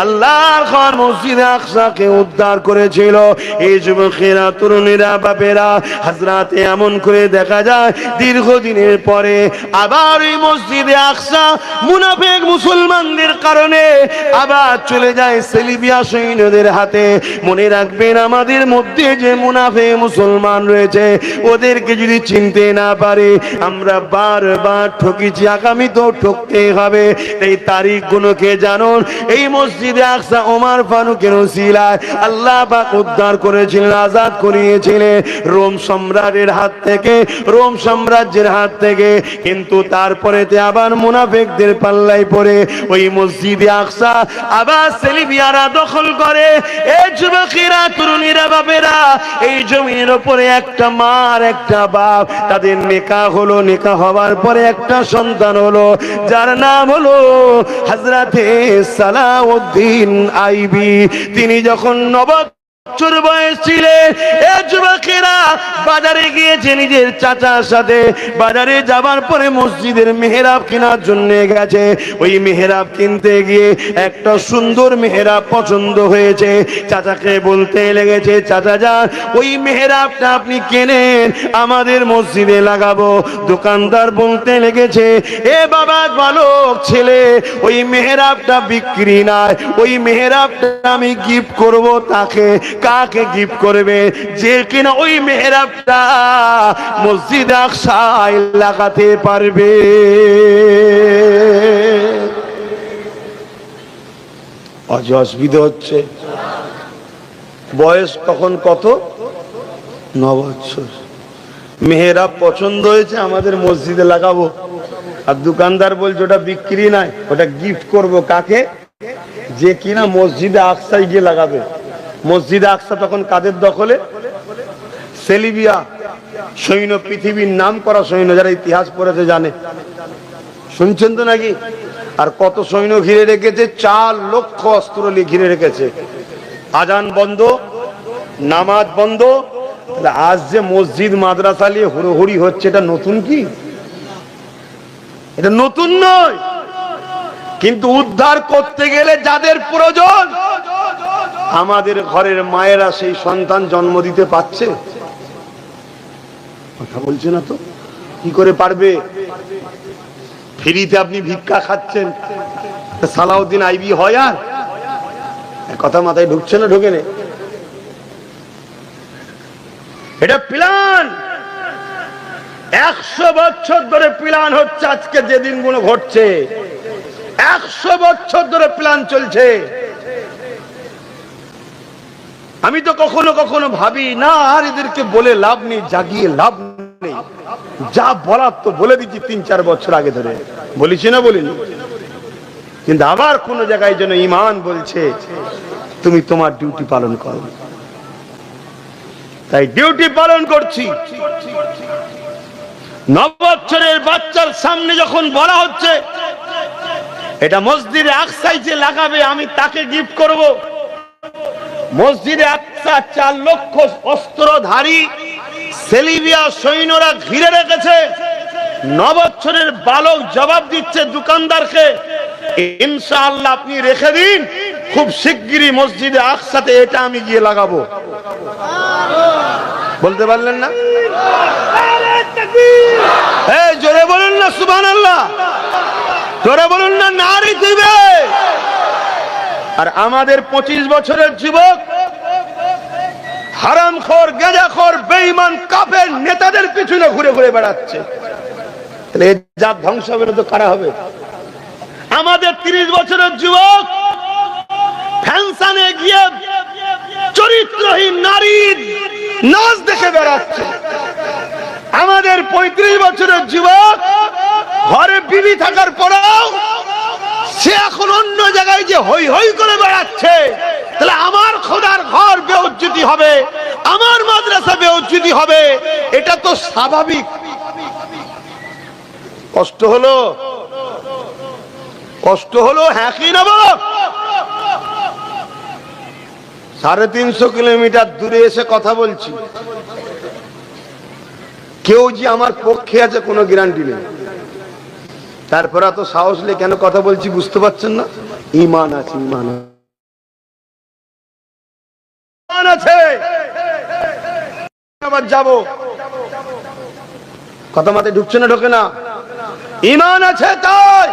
আল্লাহর ঘর মসজিদে আকসাকে উদ্ধার করেছিল। এই যুবকেরা, তরুণেরা, বাপেরা, হযরতে এমন করে দেখা যায় দীর্ঘদিনের পরে আবার এই মসজিদে আকসা মুনাফিক মুসলমানদের কারণে আবার চলে যায় সেলিবিয়া সৈন্যদের হাতে। মনে রাখবেন, আমাদের মধ্যে যে মুনাফিক মুসলমান রয়েছে ওদেরকে যদি চিনতে না পারে আমরা বারবার ঠকেছি, আগামী তো ঠকতে হবে। এই তারিখ গুলোকে জানুন, এই মসজিদে আকসা ওমর ফারুকের উসিলায় আল্লাহ পাক উদ্ধার করেছিলেন, আজাদ করিয়েছিলেন রোম সম্রাটের হাত থেকে, রোম সাম্রাজ্যের হাত থেকে। কিন্তু তারপরেতে আবার মুনাফিকদের পাল্লায় পড়ে ওই মসজিদে আকসা আবার সেলিবিয়ারা দখল করে। এই যুবকেরা, তরুণীরা, বাপেরা, এই জমিনের উপরে একটা মা আর একটা বাপ, তাদের নিকাহ হলো। নিকাহ হওয়ার পরে একটা সন্তান হলো, যার নাম হলো হযরতে সালাউদ্দিন আইবি। তিনি যখন বছর বয়স ছিলেন, এই যুবকেরা বাজারে গিয়েছে নিজের চাচার সাথে। বাজারে যাবার পরে মসজিদের মেহরাব কেনার জন্য গেছে। ওই মেহরাব কিনতে গিয়ে একটা সুন্দর মেহরাব পছন্দ হয়েছে। চাচাকে বলতে লেগেছে, চাচা যান, ওই মেহরাবটা আপনি কেনেন, আমাদের মসজিদে লাগাবো। দোকানদার বলতে লেগেছে, এ বাবা বালক ছেলে, ওই মেহরাবটা বিক্রি নাই, ওই মেহরাবটা আমি গিফট করব। তাকে কাকে গিফট করবে? যে কিনা ওই মেহরাবটা মসজিদ আকসায় লাগাতে পারবে। অসুবিধা হচ্ছে। বয়স তখন কত? 9 বছর। মেহরাব পছন্দ হয়েছে, আমাদের মসজিদে লাগাবো। আর দোকানদার বলছে ওটা বিক্রি নাই, ওটা গিফট করব। কাকে? যে কিনা মসজিদে আকসায় গিয়ে লাগাবে। মসজিদে আকসা তখন কাদের দখলে? সেলিবিয়া সৈন্য, পৃথিবীর নাম করা সৈন্য, যারা ইতিহাস পড়েছে জানে। শুনছেন তো নাকি? আর কত সৈন্য ঘিরে রেখেছে? 4 লক্ষ অস্ত্র ঘিরে রেখেছে। আজান বন্ধ, নামাজ বন্ধ। আজ যে মসজিদ মাদ্রাসা নিয়ে হুড়োহুড়ি হচ্ছে, এটা নতুন কি? এটা নতুন নয়। কিন্তু উদ্ধার করতে গেলে যাদের প্রয়োজন, আমাদের ঘরের মায়েরা সেই সন্তান জন্ম দিতে পারছে? কথা বলছে না তো। কি করে পারবে? ফ্রিতে আপনি ভিক্ষা খাচ্ছেন, সালাউদ্দিন আইবি হয়? আর কথা মাথায় ঢুকছে না? ঢোকে না। এটা প্ল্যান। 100 বছর ধরে প্ল্যান হচ্ছে। আজকে যে দিনগুলো ঘটছে, 100 বছর ধরে প্ল্যান চলছে। আমি তো কখনো কখনো ভাবি না আর এদেরকে বলে লাভ নেই, জাগিয়ে লাভ নেই, যা বলার তো বলে দিচ্ছি 3-4 বছর আগে ধরে, বলেছি না বলিনি? কিন্তু আবার কোন জায়গায় যেন ঈমান বলছে তুমি তোমার ডিউটি পালন করো। তাই ডিউটি পালন করছি। নববৎসরের বাচ্চার সামনে যখন বলা হচ্ছে এটা মসজিদে আকসায় যে লাগাবে আমি তাকে গিফট করব, মসজিদে আকসা 4 লক্ষ অস্ত্রধারী সেলিবিয়া সৈন্যরা ঘিরে রেখেছে, নববৎসরের বালক জবাব দিচ্ছে দোকানদারকে ইনশাআল্লাহ আপনি রেখে দিন, খুব শিগগিরই মসজিদে আকসাতে এটা আমি গিয়ে লাগাবো। বলতে পারলেন না? এই জোরে বলুন না সুবহানাল্লাহ, জোরে বলুন না নারী দিবে। আর আমাদের 25 বছরের যুবক হারামখোর, গাঁজাখোর, বেঈমান, কাফের নেতাদের পিছনে ঘুরে ঘুরে বেড়াচ্ছে। তাহলে এই জাত ধ্বংস হবে না তো কারা হবে? আমাদের 30 বছরের যুবক ফ্যাশনে গিয়ে চরিত্রহীন নারীর নাচ দেখে বেড়াচ্ছে। আমাদের 35 বছরের যুবক ঘরে বিবি থাকার পরেও সে এখন অন্য জায়গায় যে হই হই করে বেড়াচ্ছে। তাহলে আমার খোদার ঘর বেউজ্জতি হবে, আমার মাদ্রাসা বেউজ্জতি হবে, এটা তো স্বাভাবিক। কষ্ট হলো, কষ্ট হলো, হ্যাঁ কি না বলো? 350 কিলোমিটার দূরে এসে কথা বলছি, কেউ যে আমার পক্ষে আছে কোনো গ্যারান্টি নেই। তারপর এত সাহস নিয়ে কেন কথা বলছি বুঝতে পারছেন না? ঈমান আছে, ঈমান আছে। আবার যাবো, কথা মাথায় ঢুকছে না, ঢোকে না? ঈমান আছে, তাই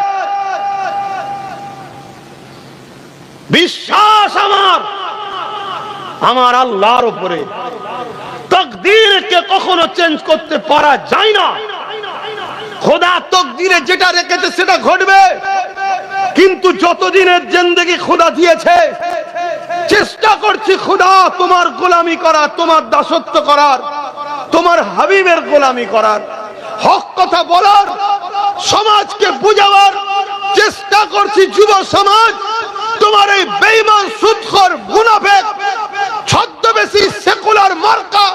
বিশ্বাস আমার আল্লাহর উপরে। তাকদীরকে কখনো চেঞ্জ করতে পারা যায় না। খোদা তাকদীরে যেটা রেখেছে সেটা ঘটবে। কিন্তু যতদিনের জিন্দেগি খোদা দিয়েছে চেষ্টা করছি খোদা তোমার গোলামি করার, তোমার দাসত্ব করার, তোমার হাবিবের গোলামি করার, হক কথা বলার, সমাজকে বুঝাবার চেষ্টা করছি। যুব সমাজ তোমার এই বেঈমান, সুদখোর, মুনাফিক, ছদ্মবেশী সেকুলার মার্কা,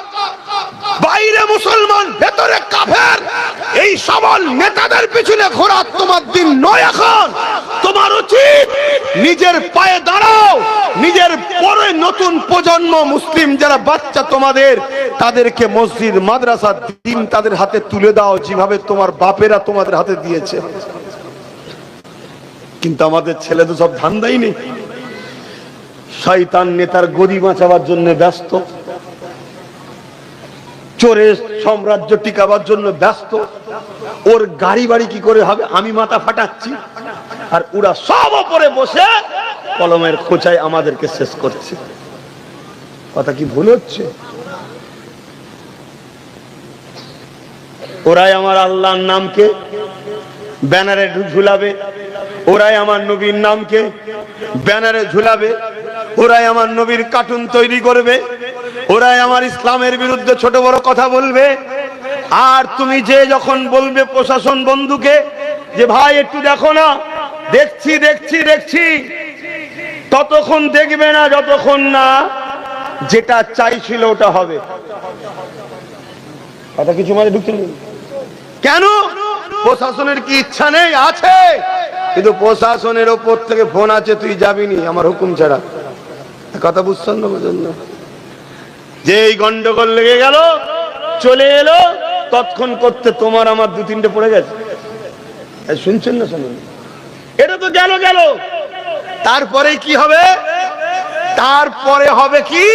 বাইরে মুসলমান ভেতরে কাফের, এই সবল নেতাদের পিছনে ঘোরা তোমার দিন নয়। এখন তোমার উচিত নিজের পায়ে দাঁড়াও, নিজের পরে নতুন প্রজন্ম মুসলিম যারা বাচ্চা তোমাদের, তাদেরকে মসজিদ, মাদ্রাসা, দিন তাদের হাতে তুলে দাও যেভাবে তোমার বাপেরা তোমাদের হাতে দিয়েছে। কিন্তু আমাদের ছেলে তো সব ধান্দাই নেই, শয়তান নেতার গদি বাঁচাবার জন্য ব্যস্ত, চোরের সাম্রাজ্য টিকাবার জন্য ব্যস্ত। ওর গাড়ি বাড়ি কি করে হবে আমি মাথা ফাটাচ্ছি, আর ওরা সব উপরে বসে কলমের খোঁচায় আমাদেরকে শেষ করছে। কথা কি ভুল হচ্ছে? ওরাই আমার আল্লাহর নামকে ব্যানারে ঝুলাবে, ওরাই আমার নবীর নামকে ব্যানারে ঝুলাবে, ওরাই আমার নবীর কার্টুন তৈরি করবে, ওরাই আমার ইসলামের বিরুদ্ধে ছোট বড় কথা বলবে। আর তুমি যে যখন বলবে প্রশাসন বন্ধুকে যে ভাই একটু দেখো না, দেখছি দেখছি দেখছি, ততক্ষণ দেখবে না যতক্ষণ না যেটা চাইছিল ওটা হবে। কথা কিছু মানে ঢুকছে না কেন? প্রশাসনের কি ইচ্ছা নেই? আছে, কিন্তু প্রশাসনের ওপর থেকে ফোন আছে তুই যাবিনি আমার হুকুম ছাড়া। কথা বুঝছেন না? বুঝেন না? যে এই গন্ডগোল লেগে গেল, চলে এলো, তৎক্ষণ করতে তোমার আমার 2-3টে পড়ে গেছে। শুনছেন না? শুনুন, এটা তো গেল গেল, তারপরে কি হবে? তারপরে হবে কি?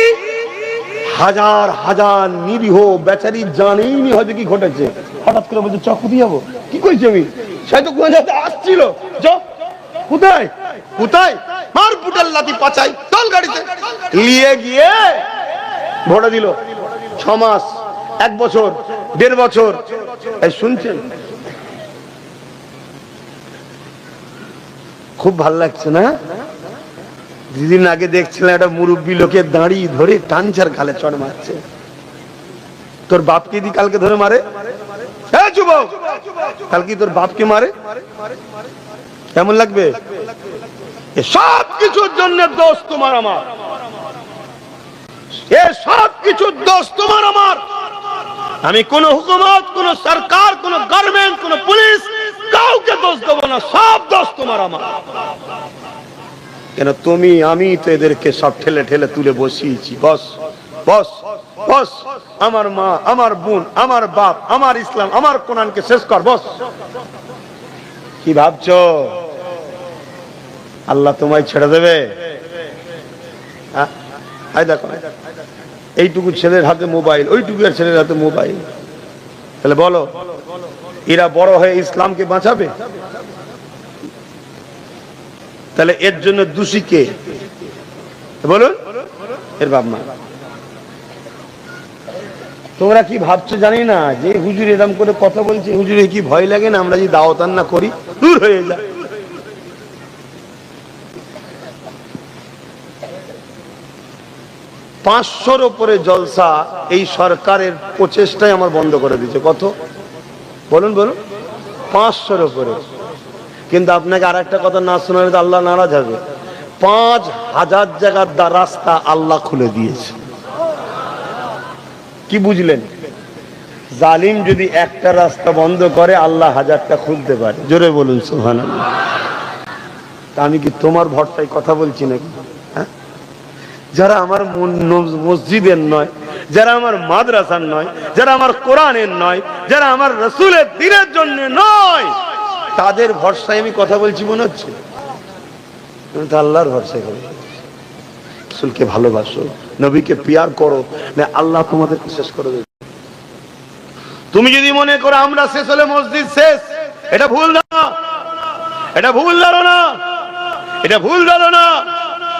হাজার হাজার নিরীহ বেচারি জানেই নি হয়তো কি ঘটেছে, হঠাৎ করে বলছে চকু দিয়ে যাবো। কি কইছি আমি? সে তো কোথায় আসছিল, কোথায় কোথায় মার পুটাল লাঠি পাচাই চল গাড়িতে নিয়ে গিয়ে ভোটা দিল। 6 মাস, 1 বছর, 1.5 বছর। এই শুনছেন? খুব ভাল লাগছে না? দুদিন আগে দেখছিলাম একটা মুরব্বী লোকের দাঁড়ি ধরে টানচার গালে চড় মারছে। তোর বাপকে দি কালকে ধরে মারে, যুবক কালকে তোর বাপকে মারে, কেমন লাগবে? সব কিছুর জন্য দোষ তোমার আমার, সব কিছুর দোষ তোমার আমার। আমি কোন হুকুমত, কোন সরকার, কোন গভর্নমেন্ট, কোন পুলিশ কাউকে দোষ দেবো না, সব দোষ তোমার আমার। কেন তুমি আমি তো এদেরকে সব ঠেলে ঠেলে তুলে বসিয়েছি। বস বস বস, আমার মা, আমার বোন, আমার বাপ, আমার ইসলাম, আমার কোরআনকে শেষ কর, বস। কি ভাবছো আল্লাহ তোমায় ছেড়ে দেবে? দেখো এইটুকু ছেলের হাতে মোবাইল, ওইটুকু ছেলের হাতে মোবাইল, তাহলে বলো এরা বড় হয়ে ইসলামকে বাঁচাবে? তাহলে এর জন্য দোষী কে বলুন? এর বাপ মা। তোমরা কি ভাবছো জানি না, যে হুজুর এরকম করে কথা বলছে, হুজুরে কি ভয় লাগে না আমরা যে দাওয়াত না করি? দূর হয়ে যায়। 500-র উপরে জলসা এই সরকারের প্রচেষ্টায় আমার বন্ধ করে দিয়েছে। কত বলুন বলুন? 500-র উপরে। কিন্তু আপনাকে আর একটা কথা না শোনালে আল্লাহ নারাজ হবে। 5000 জায়গার রাস্তা আল্লাহ খুলে দিয়েছে। কি বুঝলেন? জালিম যদি একটা রাস্তা বন্ধ করে আল্লাহ 1000টা খুলতে পারে। জোরে বলুন সুবহানাল্লাহ। তা আমি কি তোমার ভরসায় কথা বলছি নাকি? যারা আমার মসজিদের নয়, যারা আমার মাদ্রাসার নয়, যারা আমার কোরআনের নয়, যারা আমার রাসূলের দ্বীনের জন্য নয়, তাদের ভরসায় আমি কথা বলছি মনে হচ্ছে? তুমি তো আল্লাহর ভরসায় করো, রাসূলকে ভালোবাসো, নবীকে পিয়ার করো, না আল্লাহ তোমাদেরকে শেষ করে দেবে। তুমি যদি মনে করো আমরা শেষ হলে মসজিদ শেষ, এটা ভুল না, এটা ভুল ধারণা, এটা ভুল ধারণা।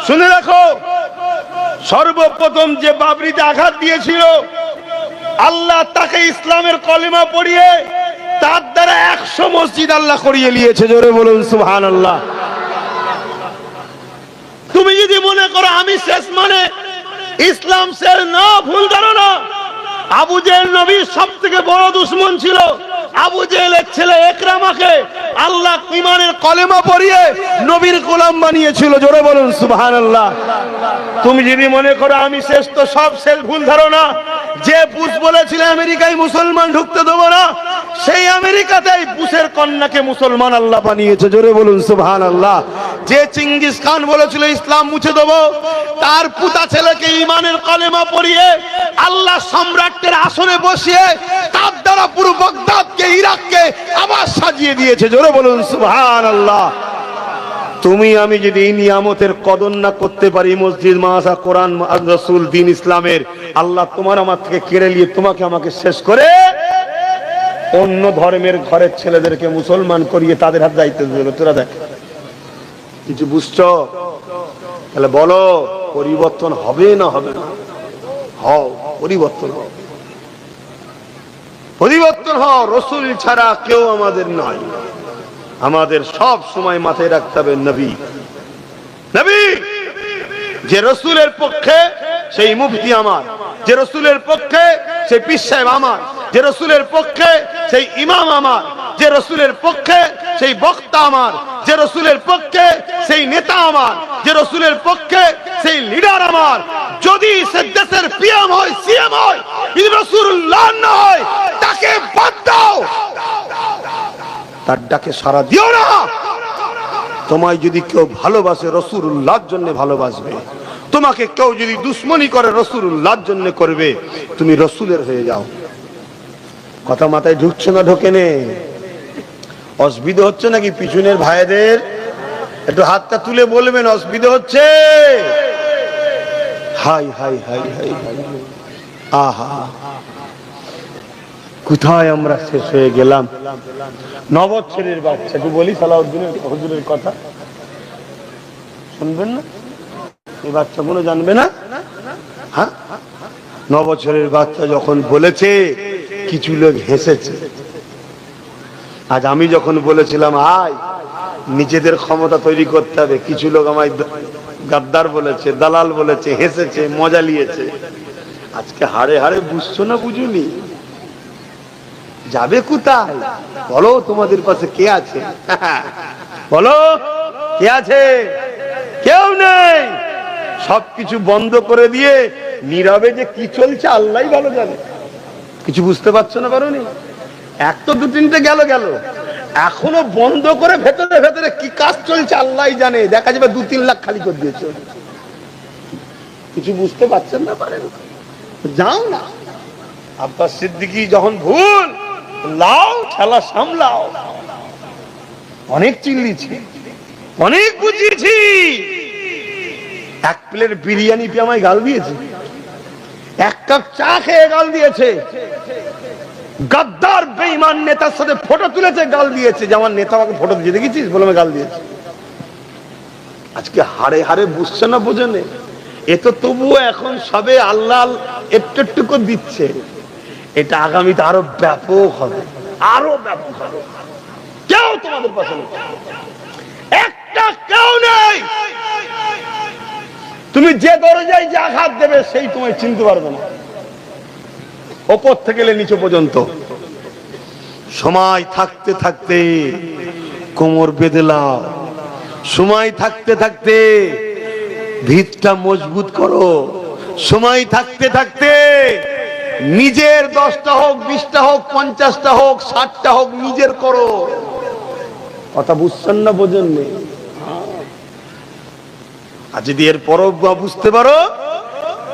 শুনে রাখো, সর্বপ্রথম যে বাবরিতে আঘাত দিয়েছিল আল্লাহ তাকে ইসলামের কলেমা পড়িয়ে তার দ্বারা 100 মসজিদ আল্লাহ করিয়ে নিয়েছে। জোরে বলুন সুবহানাল্লাহ। তুমি যদি মনে করো আমি শেষ মানে ইসলাম শেষ, না, ভুল ধারণা। আবু জেহেল নবীর সবথেকে বড় দুশমন ছিল। আবু জেহেলের ছেলে ইকরামাকে আল্লাহ ঈমানের কলেমা পড়িয়ে নবীর গোলাম বানিয়েছিল। জোরে বলুন সুবহানাল্লাহ। তুমি যদি মনে করো আমি শেষ, তো সব শেষ, ভুল ধারণা। যে বুশ বলেছিল আমেরিকায় মুসলমান ঢুকতে দেবো না, সেই আমেরিকাতেই বুশের কন্যাকে মুসলমান আল্লাহ বানিয়েছে। জোরে বলুন সুবহানাল্লাহ। যে চিঙ্গিস খান বলেছিল ইসলাম মুছে দেবো, তার পুতা ছেলেকে ঈমানের কলেমা পড়িয়ে আল্লাহ সম্রাটের আসনে বসিয়ে তার দ্বারা পুরো বাগদাদকে, ইরাককে আবার সাজিয়ে দিয়েছে। জোরে বলুন সুবহানাল্লাহ। তুমি আমি যদি এই নিয়ামতের কদর না করতে পারি, মসজিদ, মাদ্রাসা, কোরআন, রাসূল, দ্বীন ইসলামের, আল্লাহ তোমার আমার থেকে কেড়ে নিয়ে তোমাকে আমাকে শেষ করে অন্য ধর্মের ঘরের ছেলেদেরকে মুসলমান করিয়ে তাদের হাত দায়িত্ব দিল। তোরা দেখ, কিছু বুঝছো? তাহলে বলো পরিবর্তন হবে না হবে না? হও, পরিবর্তন হও, পরিবর্তন হও। রাসূল ছাড়া কেউ আমাদের নয়। আমাদের সব সময় মাথায় রাখতে হবে নবী, নবী। যে রাসূলের পক্ষে সেই মুফতি আমার, যে রাসূলের পক্ষে সেই পীর সাহেব আমার, যে রাসূলের পক্ষে সেই ইমাম আমার, যে রাসূলের পক্ষে সেই বক্তা আমার, যে রাসূলের পক্ষে সেই নেতা আমার, যে রাসূলের পক্ষে সেই লিডার আমার। যদি সে দেশের পিএম হয়, সিএম হয়, যদি রাসূলুল্লাহ না হয়, তাকে বাদ দাও, তার ডাকে সাড়া দিও না। তোমায় যদি কেউ ভালোবাসে রাসূলুল্লাহর জন্য ভালোবাসবে, তোমাকে কেউ যদি দুশ্মনী করে রাসূলুল্লাহর জন্য করবে, তুমি রাসূলের হয়ে যাও। কথা মাথায় ঢুকছে না? ঢোকে নে? অসুবিধা হচ্ছে নাকি পিছনের ভাইদের? একটু হাতটা তুলে বলবেন অসুবিধা হচ্ছে? High high high high high, আহা, কোথায় আমরা শেষ হয়ে গেলাম। নবচ্ছেরের বাচ্চাকে বলি সালাউদ্দিনের হুজুরের কথা শুনবেন না? এই বাচ্চা কোনো জানবে না? হ্যাঁ, 9 বছরের বাচ্চা যখন বলেছে, কিছু লোক হেসেছে। আজ আমি যখন বলেছিলাম আয় নিজেদের ক্ষমতা তৈরি করতে হবে, কিছু লোক আমায় গাদ্দার বলেছে, দালাল বলেছে, হেসেছে, মজা নিয়েছে। আজকে হাড়ে হাড়ে বুঝছো না বুঝুনি? যাবে কোথায়? বলো তোমাদের পাশে কে আছে? বলো কে আছে? কেউ নেই। সবকিছু বন্ধ করে দিয়ে নীরবে যে কি চলছে আল্লাহই ভালো জানে। কিছু বুঝতে পারছো না? পারোনি? এক তো দু তিনটে গেল, এখনো বন্ধ করে ভেতরে ভেতরে কি কাজ চলছে আল্লাহই জানে। দেখা যাবে 2-3 লাখ খালি করে দিয়েছে। কিছু বুঝতে পারছেন না? পারেন? যাও না। আব্বাস সিদ্দিকী যখন ভুল, লাও খেলা সামলাও। অনেক চিল্লিছি, অনেক বুঝিয়েছি। এক প্লেট বিরিয়ানি পেয়ে আমায় গাল দিয়েছে, এক কাপ চা খেয়ে গাল দিয়েছে। গাদ্দার বেঈমান নেতার সাথে ফটো তুলেছে, গাল দিয়েছে যে আমার নেতা আমাকে ফটো দিয়ে দেখেছিস বলে আমি গাল দিয়েছি। আজকে হাড়ে হাড়ে বুঝছে না, বোঝেনে? এ তো তবুও এখন সবে আল্লাহ একটু একটু করে দিচ্ছে। এটা আগামীতে আরো ব্যাপক হবে, আরো ব্যাপক হবে। কেউ তোমাদের পাশে নেই, একটা কেউ নেই। তুমি যে দরজায় যে আঘাত দেবে সেই তোমায় চিনতে পারবে না, ওপর থেকে নিচে পর্যন্ত। সময় থাকতে থাকতে কোমর বেঁধে লাও, সময় থাকতে থাকতে ভিতটা মজবুত করো, সময় থাকতে থাকতে নিজের 10টা হোক, 20টা হোক, 50টা হোক, 60টা হোক, নিজের করো। কথা বুঝছেন না? বোঝেন নেই? আর যদি এর পরও বুঝতে পারো,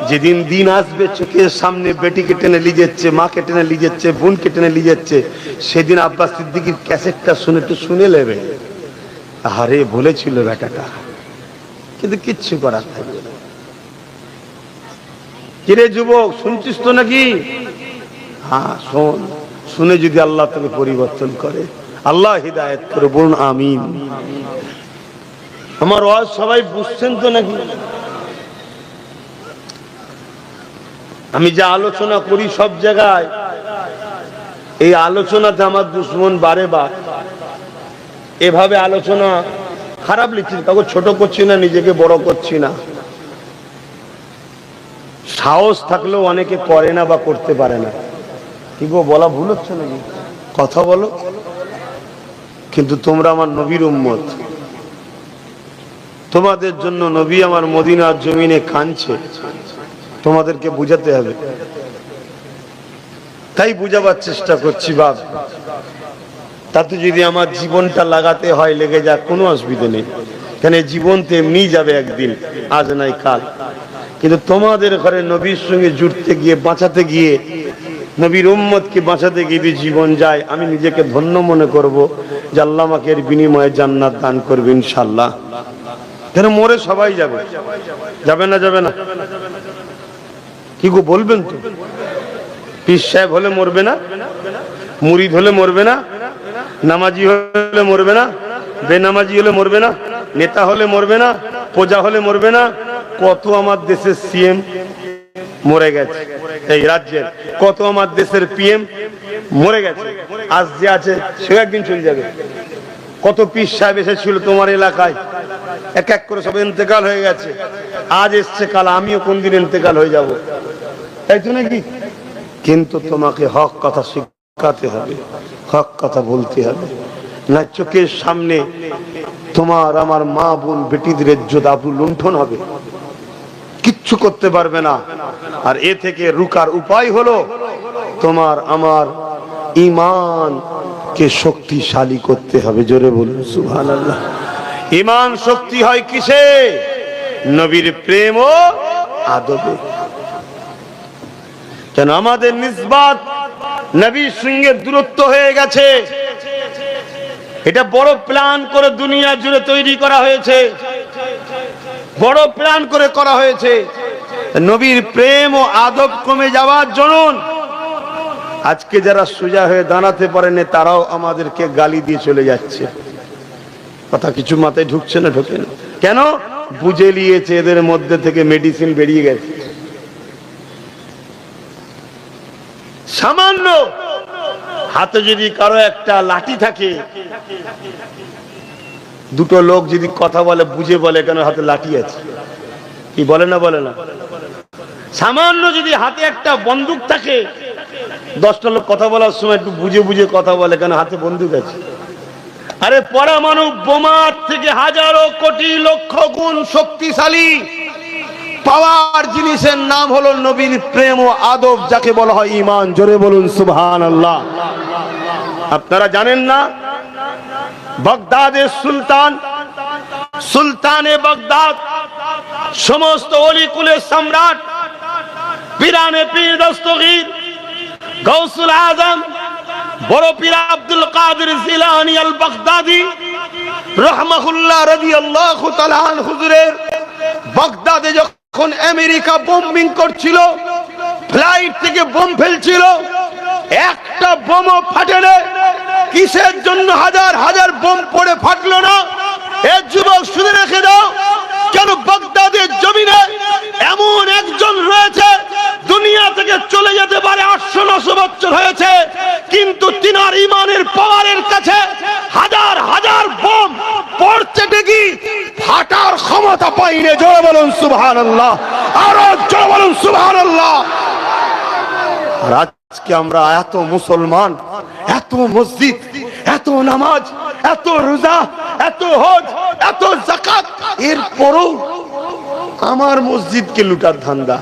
যেদিন দিন আসবে চোখের সামনে বেটিকে টেনে নিয়ে যাচ্ছে, মাকে টেনে নিয়ে যাচ্ছে, বোনকে টেনে নিয়ে যাচ্ছে, সেদিন আব্বাস সিদ্দিকীর ক্যাসেটটা শুনে একটু শুনে নেবে। আরে বলেছিল বেটাটা, কিন্তু কিচ্ছু করার থাকবে না। কিরে যুবক, শুনছিস তো নাকি? হ্যাঁ শোন, শুনে যদি আল্লাহ তোকে পরিবর্তন করে, আল্লাহ হিদায়াত করে, বলুন আমিন। আমার ওয়াজ সবাই বুঝছেন তো নাকি? আমি যা আলোচনা করি সব জায়গায়, এই আলোচনাতে আমার দুশ্মন বারে বার এভাবে আলোচনা খারাপ লিখছি, কাউকে ছোট করছি না, নিজেকে বড় করছি না। সাহস থাকলেও অনেকে করে না বা করতে পারে না। কি গো, বলা ভুল হচ্ছে নাকি? কথা বলো। কিন্তু তোমরা আমার নবীর উম্মত, তোমাদের জন্য নবী আমার মদিনার জমিনে কাঁদছে, তোমাদেরকে বুঝাতে হবে। তাই বুঝাবার চেষ্টা করছি। বাপ, তাতে যদি আমার জীবনটা লাগাতে হয় লেগে যাক, কোনো অসুবিধা নেই। কেন জীবন তো এমনি যাবে একদিন, আজ নাই কাল। কিন্তু তোমাদের ঘরে নবীর সঙ্গে জুড়তে গিয়ে, বাঁচাতে গিয়ে, নবীর উম্মতকে বাঁচাতে গিয়ে যদি জীবন যায়, আমি নিজেকে ধন্য মনে করব যে আল্লাহ আমাকে এর বিনিময়ে জান্নাত দান করবে ইনশাআল্লাহ। কেন মরে সবাই যাবে, যাবে না? যাবে না? কি গো বলবেন তো? পীর সাহেব হলে মরবে না? মুরিদ হলে মরবে না? নামাজি হলে মরবে না? বেনামাজি হলে মরবে না? নেতা হলে মরবে না? প্রজা হলে মরবে না? কত আমার দেশের সিএম মরে গেছে, এই রাজ্যের কত আমার দেশের পিএম মরে গেছে, আজ যে আছে সে একদিন চলে যাবে। কত পীর সাহেব এসেছিল তোমার এলাকায়, এক এক করে সব ইন্তেকাল হয়ে গেছে। আজ এসছে, কাল আমিও কোন দিন ইন্তেকাল হয়ে যাব, তাই তো নাকি? কিন্তু তোমাকে হক কথা শিখাতে হবে, হক কথা বলতে হবে। না চোখের সামনে তোমার আমার মা বোন বেটিদের ইজ্জত আবরু লুণ্ঠন হবে, কিচ্ছু করতে পারবে না। আর এ থেকে রুকার উপায় হলো তোমার আমার ঈমানকে শক্তিশালী করতে হবে। জোরে বলুন সুবহানাল্লাহ। ঈমান শক্তি হয় কিসে? নবীর প্রেম ও আদবে। কেন আমাদের নিসবত নবীর সঙ্গে দূরত্ব হয়ে গেছে। এটা বড় প্ল্যান করে দুনিয়া জুড়ে তৈরি করা হয়েছে, বড় প্ল্যান করে করা হয়েছে। নবীর প্রেম ও আদব কমে যাওয়ার জন্য আজকে যারা সোজা হয়ে দাঁড়াতে পারেনি তারাও আমাদেরকে গালি দিয়ে চলে যাচ্ছে। কথা কিছু মাথায় ঢুকছে না? ঢোকে না কেন? বুঝে নিয়েছে এদের মধ্যে থেকে মেডিসিন বেরিয়ে গেছে। সামান্য হাতে যদি কারো একটা লাঠি থাকে, দুটো লোক যদি কথা বলে বুঝে বলে কেন হাতে লাঠি আছে, কি বলে না বলে না? সামান্য যদি হাতে একটা বন্দুক থাকে, 10টা লোক কথা বলার সময় একটু বুঝে বুঝে কথা বলে, কেন হাতে বন্দুক আছে। আরে পরমাণু বোমার থেকে হাজারো কোটি লক্ষ গুণ শক্তিশালী পাওয়ার জিনিসের নাম হলো নবীর প্রেম ও আদব, যাকে বলা হয় ঈমান। জোরে বলুন সুবহানাল্লাহ। আপনারা জানেন না, বাগদাদের সুলতানে বাগদাদ, সমস্ত অলিকুলের সম্রাট, পীরানে পীর দস্তগীর গৌসুল আজম বড় পীর আব্দুল কাদের জিলানী আল বাগদাদি রাহমাহুল্লাহ রাদিয়াল্লাহু তাআলা আনহু হুজুরের বাগদাদে যখন আমেরিকা বোম্বিং করছিল, ফ্লাইট থেকে বোম ফেলছিল, একটা বোমও ফাটেনি। কিসের জন্য হাজার হাজার বোম পড়ে ফাটলো না? এ যুবক শুনে রেখে দাও, কেন বাগদাদের জমিনে এমন একজন রয়েছে, দুনিয়া থেকে চলে যেতে পারে 800-900 বছর হয়েছে, কিন্তু তিনার ইমানের পাওয়ারের কাছে হাজার হাজার বোম পড়ছে, ঠিকই ফাটার ক্ষমতা পাইনি। জোরে বলুন সুবহানাল্লাহ, আরো জোরে বলুন সুবহানাল্লাহ। আর আজকে আমরা এত মুসলমান, এত মসজিদ, এত নামাজ, এত রোজা, এত হজ, এত যাকাত, এরপরও আমার মসজিদকে লুটার ধান্দা,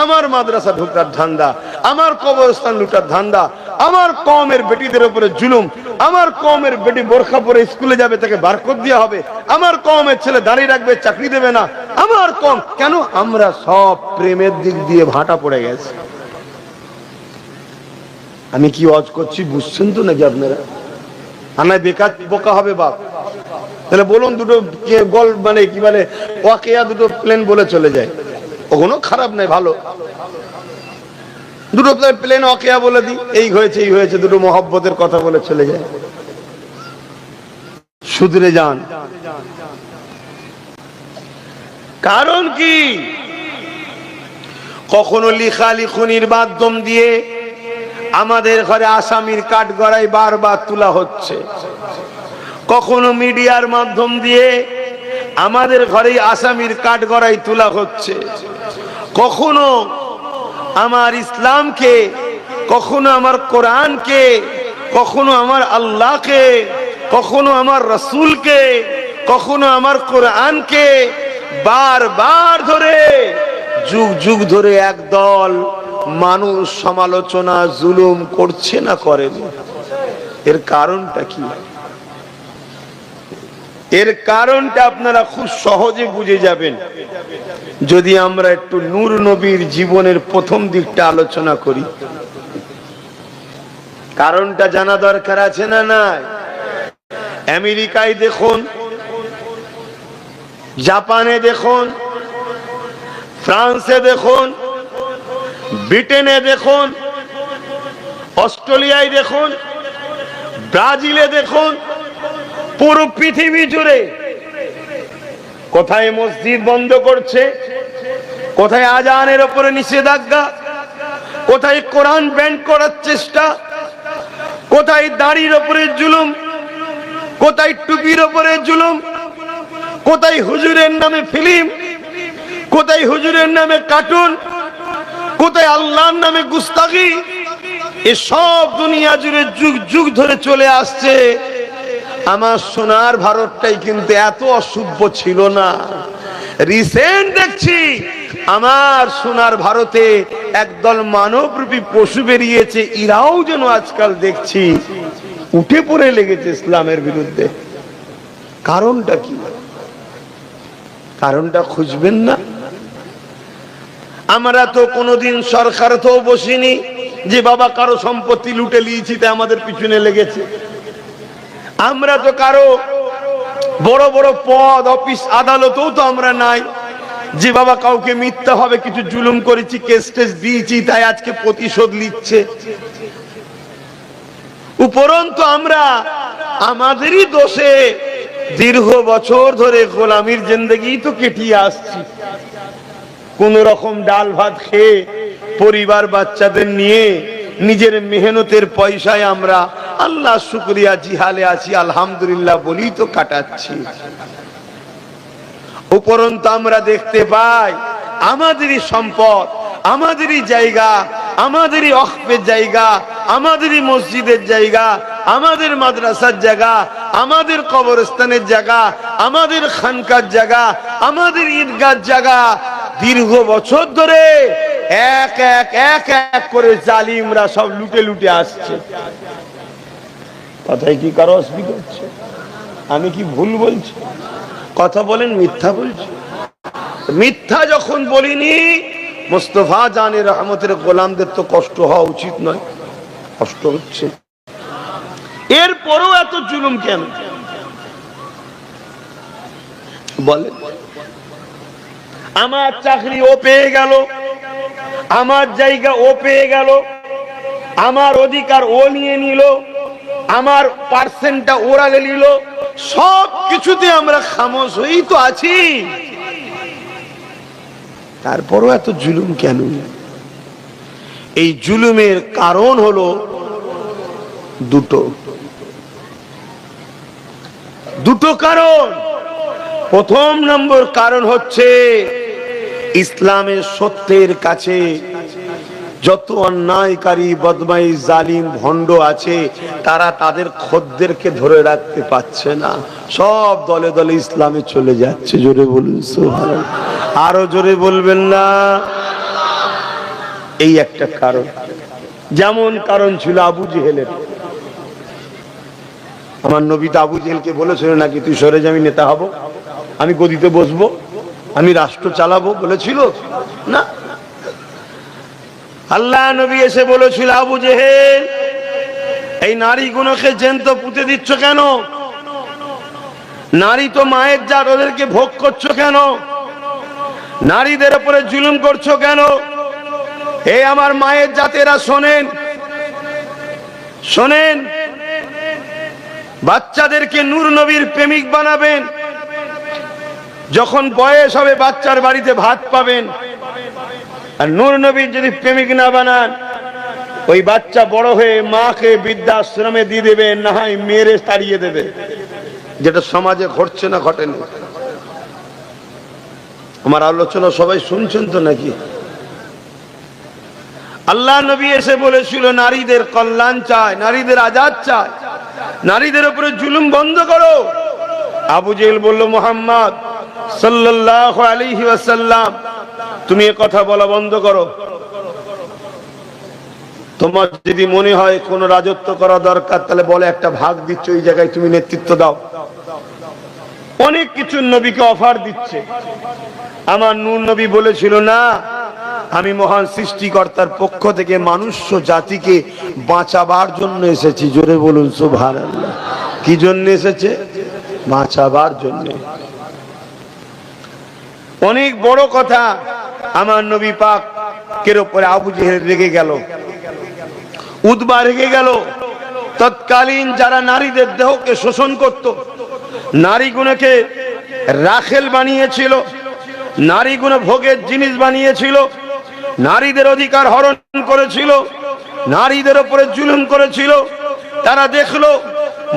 আমার মাদ্রাসা ঢোকার ধান্দা, আমার কবরস্থান লুটার ধান্দা, আমার কওমের বেটিদের উপরে জুলুম, আমার কওমের বেটি বোরখা পরে স্কুলে যাবে তাকে বারকত দেওয়া হবে, আমার কওমের ছেলে দাঁড়িয়ে রাখবে চাকরি দেবে না, আমার কওম। কেন? আমরা সব প্রেমের দিক দিয়ে ভাটা পড়ে গেছে। আমি কি ওয়াজ করছি বুঝছেন তো নাকি আপনারা? আনায় বেকার বোকা হবে বাপ। তাহলে বলুন, দুটো গল মানে কি বলে ওয়াকিয়া, দুটো প্লেন বলে চলে যায়, ওগুলো খারাপ নাই, ভালো। দুটো প্লেন ওয়াকিয়া বলে দিই, এই হয়েছে এই হয়েছে, দুটো মহব্বতের কথা বলে চলে যায়। শুধরে যান। কারণ কি? কখনো লিখালিখুনির মাধ্যম দিয়ে আমাদের ঘরে আসামির কাঠগড়াই বারবার তোলা হচ্ছে, কখনো মিডিয়ার মাধ্যম দিয়ে আমাদের ঘরে আসামির কাঠগড়াই তোলা হচ্ছে, কখনো আমার ইসলামকে, কখনো আমার কোরআনকে, কখনো আমার আল্লাহকে, কখনো আমার রসুলকে, কখনো আমার কোরআনকে বারবার ধরে যুগ যুগ ধরে একদল মানুষ সমালোচনা জুলুম করছে না করেন? এর কারণটা কি? এর কারণটা আপনারা খুব সহজে বুঝে যাবেন যদি আমরা একটু নূর নবীর জীবনের প্রথম দিকটা আলোচনা করি। কারণটা জানা দরকার আছে না নাই? আমেরিকায় দেখুন, জাপানে দেখুন, ফ্রান্সে দেখুন, ব্রিটেনে দেখুন, অস্ট্রেলিয়ায় দেখুন, ব্রাজিলে দেখুন, পুরো পৃথিবী জুড়ে কোথায় মসজিদ বন্ধ করছে, কোথায় আজানের উপরে নিষেধাজ্ঞা, কোথায় কোরআন ব্যান করার চেষ্টা, কোথায় দাড়ির উপরে জুলুম, কোথায় টুপির উপরে জুলুম, কোথায় হুজুরের নামে ফিল্ম, কোথায় হুজুরের নামে কার্টুন, কোথায় আল্লাহর নামে গুস্তাখি। এসব দুনিয়া জুড়ে যুগ যুগ ধরে চলে আসছে। আমার সোনার ভারতটাই কিন্তু এত অসভ্য ছিল না। রিসেন্ট দেখছি আমার সোনার ভারতে একদল মানবরূপী পশু বেরিয়েছে, এরাও যেন আজকাল দেখছি উঠে পড়ে লেগেছে ইসলামের বিরুদ্ধে। কারণটা কি? কারণটা খুঁজবেন না? আমরা তো কোনোদিন সরকার তো বসিনি যে বাবা কারো সম্পত্তি লুটে নিয়েছি তাই আমাদের পিছনে লেগেছে। আমরা তো কারো বড় বড় পদ, অফিস, আদালতেও তো আমরা নাই যে বাবা কাউকে মিথ্যা ভাবে কিছু জুলুম করেছি, কেস টেস দিয়েছি তাই আজকে প্রতিশোধ নিচ্ছে। উপরন্তু আমরা আমাদেরই দোষে দীর্ঘ বছর ধরে গোলামির জিন্দেগি তো কেটিয়ে আসছি। কোন রকম ডাল ভাত খেয়ে পরিবার বাচ্চাদের নিয়ে নিজের মেহনতের পয়সায় আমরা আল্লাহ শুকরিয়া জিহালে আছি, আলহামদুলিল্লাহ বলি তো কাটাচ্ছি। উপরন্তু আমরা দেখতে পাই আমাদেরই সম্পদ, আমাদেরই জায়গা, আমাদেরই ওয়াকফের জায়গা, আমাদেরই মসজিদের জায়গা, আমাদের মাদ্রাসার জায়গা, আমাদের কবরস্থানের জায়গা, আমাদের খানকার জায়গা, আমাদের ঈদগাহর জায়গা। দীর্ঘ বছর ধরে এক এক এক এক করে জালিমরা সব লুটে লুটে আসছে। কথায় কি কারো অসুবিধা হচ্ছে? আমি কি ভুল বলছি? কথা বলেন মিথ্যা বলছি? মিথ্যা যখন বলিনি, মুস্তাফা জানের রহমতের গোলামদের তো কষ্ট হওয়া উচিত নয়? কষ্ট হচ্ছে। এরপরও এত জুলুম কেন বলেন? আমার চাকরি ও পেয়ে গেল, আমার জায়গা ও পেয়ে গেল, আমার অধিকার ও নিয়ে নিল, আমার পার্সেন্টটা ওরা নিল, সব কিছুতে আমরা খামোশ হয়েই তো আছি। তারপরও এত জুলুম কেন? এই জুলুমের কারণ হলো দুটো কারণ। প্রথম নম্বর কারণ হচ্ছে ইসলামের সত্যের কাছে যত অন্যায়কারী, বদমাইশ, জালিম, ভণ্ড আছে, তারা তাদের খদ্দেরকে ধরে রাখতে পারছে না, সব দলে দলে ইসলামে চলে যাচ্ছে। জোরে বলুন সুবহানাল্লাহ। আরো জোরে বলবেন না? এই একটা কারণ। যেমন কারণ ছিল আবু জেহেলের। আমার নবী তো আবু জেহেলকে বলেছিল নাকি, তুই সরে যাবি, নেতা হব, আমি গদিতে বসবো, আমি রাষ্ট্র চালাবো, বলেছিল না? আল্লাহ নবী এসে বলেছিল, আবু জেহেল, এই নারীগুলোকে জ্যান্ত পুঁতে দিচ্ছ কেন? নারী তো মায়ের জাত, ওদেরকে ভোগ করছো কেন? নারীদের উপরে জুলুম করছো কেন? হে আমার মায়ের জাতেরা, শোনেন শোনেন, বাচ্চাদেরকে নূর নবীর প্রেমিক বানাবেন। যখন বয়স হবে বাচ্চার বাড়িতে ভাত পাবেন। আর নূর নবীর যদি প্রেমিক না বানান, ওই বাচ্চা বড় হয়ে মাকে বৃদ্ধাশ্রমে দিয়ে দেবে, না হয় মেরে তাড়িয়ে দেবে, যেটা সমাজে ঘটছে না ঘটেনি? আমার আলোচনা সবাই শুনছেন তো নাকি? আল্লাহ নবী এসে বলেছিল, নারীদের কল্যাণ চায়, নারীদের আজাদ চায়, নারীদের উপরে জুলুম বন্ধ করো। আবু জেহেল বলল, মুহাম্মদ সাল্লাল্লাহু আলাইহি ওয়াসাল্লাম, তুমি এ কথা বলা বন্ধ করো। তোমার যদি মনে হয় কোন রাজত্ব করা দরকার, তাহলে বলে একটা ভাগ দিচ্ছ, ওই জায়গায় তুমি নেতৃত্ব দাও। অনেক কিছু নবীকে অফার দিচ্ছে। আমার নূর নবী বলেছিল, না, আমি মহান সৃষ্টিকর্তার পক্ষ থেকে মানুষ জাতিকে বাঁচাবার জন্য এসেছি। জোরে বলুন সুবহানাল্লাহ। কি জন্য এসেছে? বাঁচাবার জন্য। অনেক বড় কথা। আমার নবী পাক কের উপরে আবু জেহেল রেগে গেল, উতবা রেগে গেল। তৎকালীন যারা নারীদের দেহকে শোষণ করত, নারীগুলোকে রাখেল বানিয়েছিল, নারীগুলো ভোগের জিনিস বানিয়েছিল, নারীদের অধিকার হরণ করেছিল, নারীদের উপরে জুলুম করেছিল, তারা দেখলো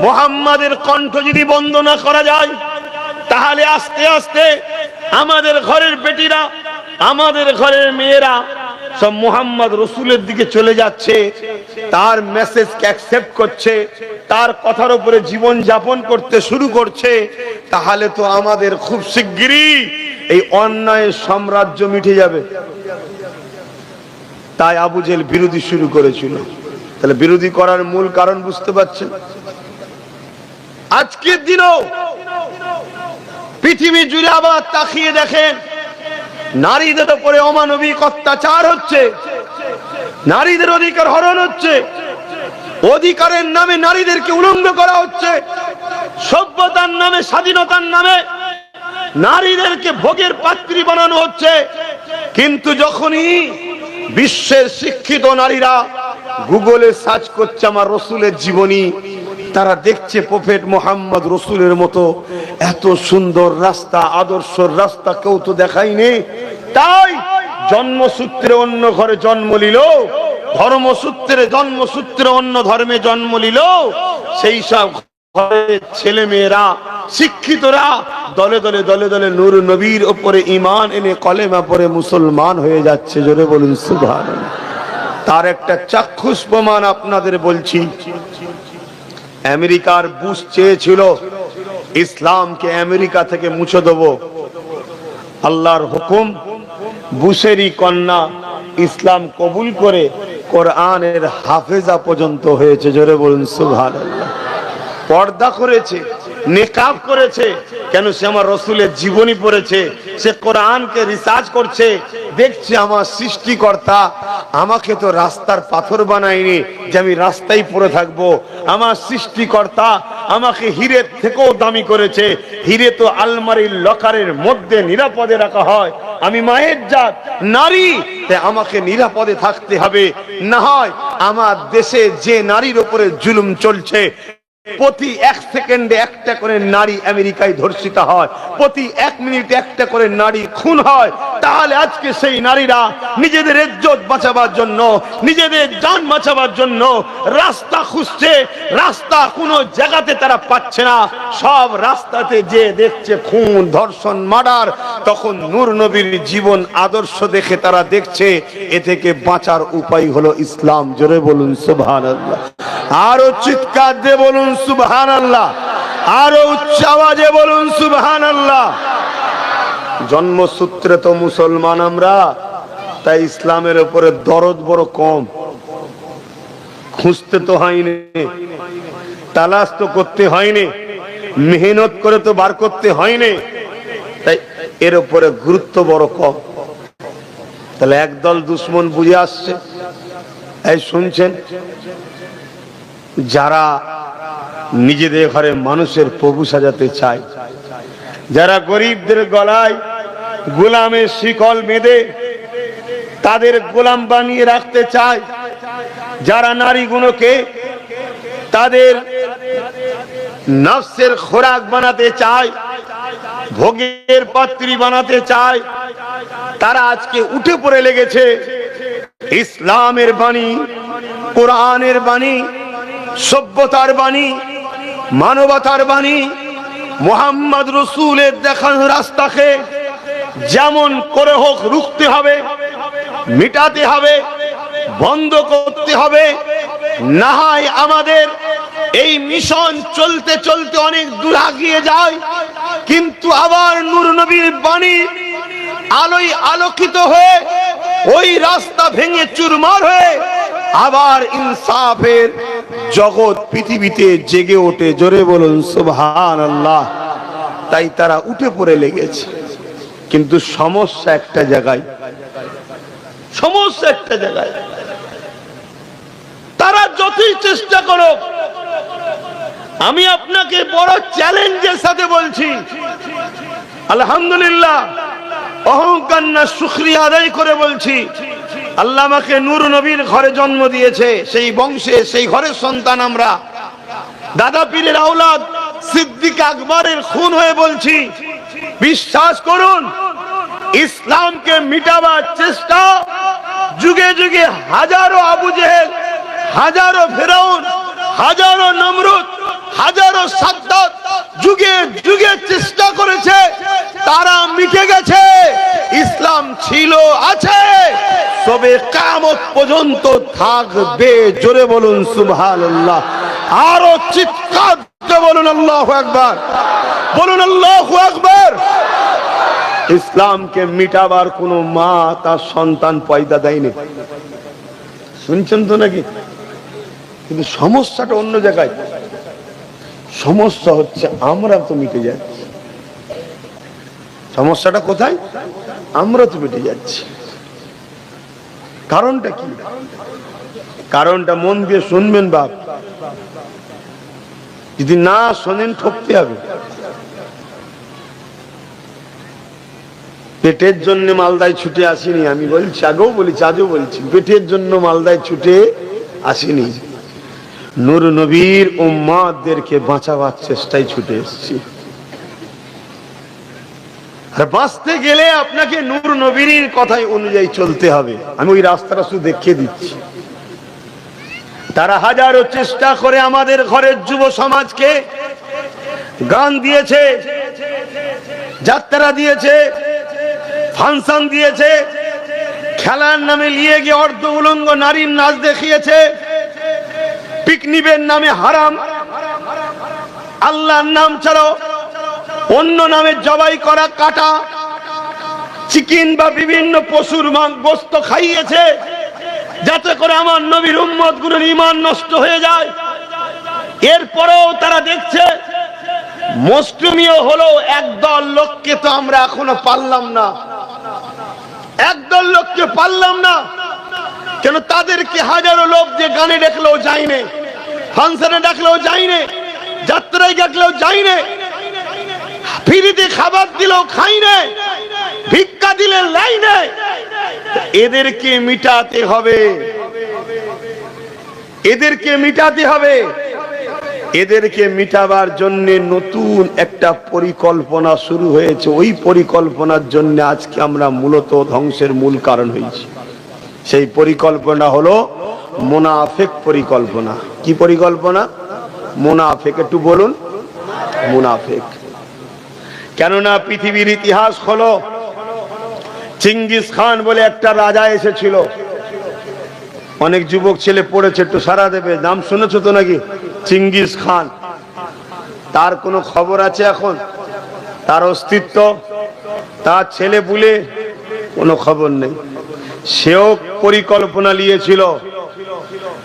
মুহাম্মাদের কণ্ঠ যদি বন্ধ না করা যায়, তাহলে আস্তে আস্তে আমাদের ঘরের বেটিরা, আমাদের ঘরের মেয়েরা সব মুহাম্মদ রসুলের দিকে চলে যাচ্ছে, তার মেসেজকে অ্যাকসেপ্ট করছে, তার কথার উপরে জীবন যাপন করতে শুরু করছে। তাহলে তো আমাদের খুব শিগগিরই এই অন্যায়ের সাম্রাজ্য মিটে যাবে। তাই আবু জেহেল বিরোধী শুরু করেছিল। তাহলে বিরোধী করার মূল কারণ বুঝতে পারছেন? আজকের দিনও পৃথিবী জুড়ে আবার তাকিয়ে দেখেন, নারীদের উপরে অমানবিক অত্যাচার হচ্ছে, নারীদের অধিকার হরণ হচ্ছে, অধিকারের নামে নারীদেরকে উলঙ্গ করা হচ্ছে, সভ্যতার নামে, স্বাধীনতার নামে নারীদেরকে ভোগের পাত্রী বানানো হচ্ছে। কিন্তু যখনই বিশ্বের শিক্ষিত নারীরা গুগলে সার্চ করছে আমার রসুলের জীবনী, তারা দেখছে প্রফেট মুহাম্মদ রসুলের মতো এত সুন্দর রাস্তা, আদর্শের রাস্তা কেউ তো দেখায়নি। তাই জন্মসূত্রে অন্য ঘরে জন্ম নিল, ধর্মসূত্রে জন্মসূত্রে অন্য ধর্মে জন্ম নিল, সেই সব ছেলে মেয়েরা শিক্ষিতরা দলে দলে দলে দলে নূর নবীর উপরে ঈমান এনে কলেমা পড়ে মুসলমান হয়ে যাচ্ছে। জোরে বলুন সুবহানাল্লাহ। তার একটা চাক্ষুষ প্রমাণ আপনাদের বলছি। আমেরিকার বুশ চেয়েছিল ইসলামকে আমেরিকা থেকে মুছে দেব। আল্লাহর হুকুম, বুশেরই কন্যা ইসলাম কবুল করে কোরআনের হাফেজা পর্যন্ত হয়েছে। জোরে বলুন সুবহানাল্লাহ। পর্দা করেছে, নেকাব করেছে, কেন? সে আমার রসুলের জীবনী পড়েছে, সে কোরআনকে রিসার্চ করছে, দেখছে আমার সৃষ্টিকর্তা আমাকে তো রাস্তার পাথর বানায়নি যে আমি রাস্তায় পড়ে থাকবো। আমার সৃষ্টিকর্তা আমাকে হীরের থেকেও দামি করেছে। হীরে তো আলমারির লকারের মধ্যে নিরাপদে রাখা হয়। আমি মায়ের জাত, নারী, তাই আমাকে নিরাপদে থাকতে হবে। না হয় আমার দেশে যে নারীর উপরে জুলুম চলছে, প্রতি 1 সেকেন্ডে একটা করে নারী আমেরিকায় ধর্ষিত হয়, প্রতি 1 মিনিটে একটা করে নারী খুন হয়। তাহলে আজকে সেই নারীরা নিজেদের ইজ্জত বাঁচাবার জন্য, নিজেদের জান বাঁচাবার জন্য রাস্তা খুঁজছে। রাস্তা কোনো জায়গাতে তারা পাচ্ছে না, সব রাস্তাতে যে দেখছে খুন, ধর্ষণ, মার্ডার। তখন নূর নবীর জীবন আদর্শ দেখে তারা দেখছে এ থেকে বাঁচার উপায় হলো ইসলাম। জোরে বলুন সুবহানাল্লাহ। আরো চিৎকার দিয়ে বলুন সুবহানাল্লাহ। আরো উচ্চ আওয়াজে বলুন সুবহানাল্লাহ। জন্মসূত্রে তো মুসলমান আমরা, তাই ইসলামের উপরে দরদ বড় কম। খুঁজতে তো হয়নি, তালাশ তো করতে হয়নি, মেহনত করে তো বার করতে হয়নি, তাই এর উপরে গুরুত্ব বড় কম। তাহলে একদল দুশ্মন বুঝে আসছে। এই শুনছেন, যারা নিজেদের ঘরে মানুষের প্রভু সাজাতে চায়, যারা গরিবদের গলায় গোলামের শিকল বেঁধে তাদের গোলাম বানিয়ে রাখতে চায়, যারা নারীগুলোকে তাদের নফসের খোরাক বানাতে চায়, ভোগের পাত্রী বানাতে চায়, তারা আজকে উঠে পড়ে লেগেছে ইসলামের বাণী, কোরআনের বাণী, সভ্যতার বাণী, মানবতার বাণী, মুহাম্মদ রাসূলের দেখানো রাস্তাকে যেমন করে হোক রুখতে হবে, মিটাতে হবে, বন্ধ করতে হবে। না হয় আমাদের এই মিশন চলতে চলতে অনেক দূর এগিয়ে যায়, কিন্তু আবার নূর নবীর বাণী আলোয় আলোকিত হয়ে ওই রাস্তা ভেঙে চুরমার হয়ে আবার ইনসাফের জগৎ পৃথিবীতে জেগে ওঠে। জোরে বলুন সুবহানাল্লাহ। তাই তারা উঠে পড়ে লেগেছে, কিন্তু সমস্যা একটা জায়গায়, সমস্যা একটা জায়গায়। তারা যতই চেষ্টা করো, আমি আপনাকে বড় চ্যালেঞ্জের সাথে বলছি, আলহামদুলিল্লাহ, অহংকার না শুকরিয়া আদায় করে বলছি, আল্লাহ আমাকে নূর নবীর ঘরে জন্ম দিয়েছে, সেই বংশে, সেই ঘরের সন্তান আমরা। দাদা পীরের আওলাদ, সিদ্দিক আকবরের খুন হয়ে বলছি, বিশ্বাস করুন, ইসলামকে মিটাবার চেষ্টা যুগে যুগে হাজারো আবু জেহেল, হাজারো ফেরাউন, হাজারো নমরুদ, হাজারো সাদ্দাত যুগে যুগে চেষ্টা করেছে, তারা মিটে গেছে। ইসলাম ছিল, আছে, তবে কিয়ামত পর্যন্ত থাকবে। জোরে বলুন সুবহানাল্লাহ। আরো চিৎকার দিয়ে বলুন আল্লাহু আকবার, বলুন আল্লাহু আকবার। ইসলামকে মিটাবার কোন মা তার সন্তান পয়দা দেয়নি, শুনছেন তো নাকি? কিন্তু সমস্যাটা অন্য জায়গায়। সমস্যা হচ্ছে আমরা তো মিটে যাচ্ছি। সমস্যাটা কোথায়? আমরা তো মিটে যাচ্ছি। কারণটা কি? কারণটা মন দিয়ে শুনবেন বাপ, যদি না শোনেন ঠকতে হবে। পেটের জন্য মালদায় ছুটে আসিনি, আমি বলছি, আগেও বলেছি, আজও বলছি, পেটের জন্য মালদায় ছুটে আসিনি, নূর নবীর উম্মতদেরকে বাঁচাবার চেষ্টায় ছুটে এসেছি। আর বাঁচতে গেলে আপনাকে নূর নবীর কথাই অনুযায়ী চলতে হবে। আমি ওই রাস্তাটা শুধু দেখিয়ে দিচ্ছি। তারা হাজারো চেষ্টা করে আমাদের ঘরের যুব সমাজকে গান দিয়েছে, যাত্রা দিয়েছে, ফাংশন দিয়েছে, খেলার নামে নিয়ে গিয়ে অর্ধ উলঙ্গ নারীর নাচ দেখিয়েছে, পিকনিকের নামে হারাম, আল্লাহর নাম ছাড়াও অন্য নামে জবাই করা, কাটা, চিকেন বা বিভিন্ন পশুর গোশত খাইয়েছে, যাতে করে আমার নবীর উম্মত গুলোর ঈমান নষ্ট হয়ে যায়। এরপরেও তারা দেখছে মুসলিমিও হলো একদল লোককে তো আমরা এখনো পারলাম না, একদল লোককে পারলাম না। কেন? তাদেরকে হাজারো লোক যে গানে ডাকলেও যায়নি, ফাংশনে ডাকলেও যায়নি, যাত্রায় ডাকলেও যায়নি, ফ্রিতে খাবার দিলেও খাই নাই, ভিক্ষা দিলে লাই নাই। এদেরকে মিটাতে হবে, এদেরকে মিটাতে হবে। এদেরকে মিটাবার জন্য নতুন একটা পরিকল্পনা শুরু হয়েছে। ওই পরিকল্পনার জন্য আজকে আমরা মূলত ধ্বংসের মূল কারণ হয়েছি। সেই পরিকল্পনা হলো মুনাফিক পরিকল্পনা। কি পরিকল্পনা? মুনাফিক। একটু বলুন, মুনাফিক। কেননা পৃথিবীর ইতিহাস হলো, চিঙ্গিস খান বলে একটা রাজা এসেছিল। অনেক যুবক ছেলে পড়েছে, একটু সারা দেবে। নাম শুনেছো তো নাকি? চিঙ্গিস খান। তার কোনো খবর আছে এখন? তার অস্তিত্ব, তার ছেলে পুলে কোনো খবর নেই। সেও পরিকল্পনা নিয়েছিল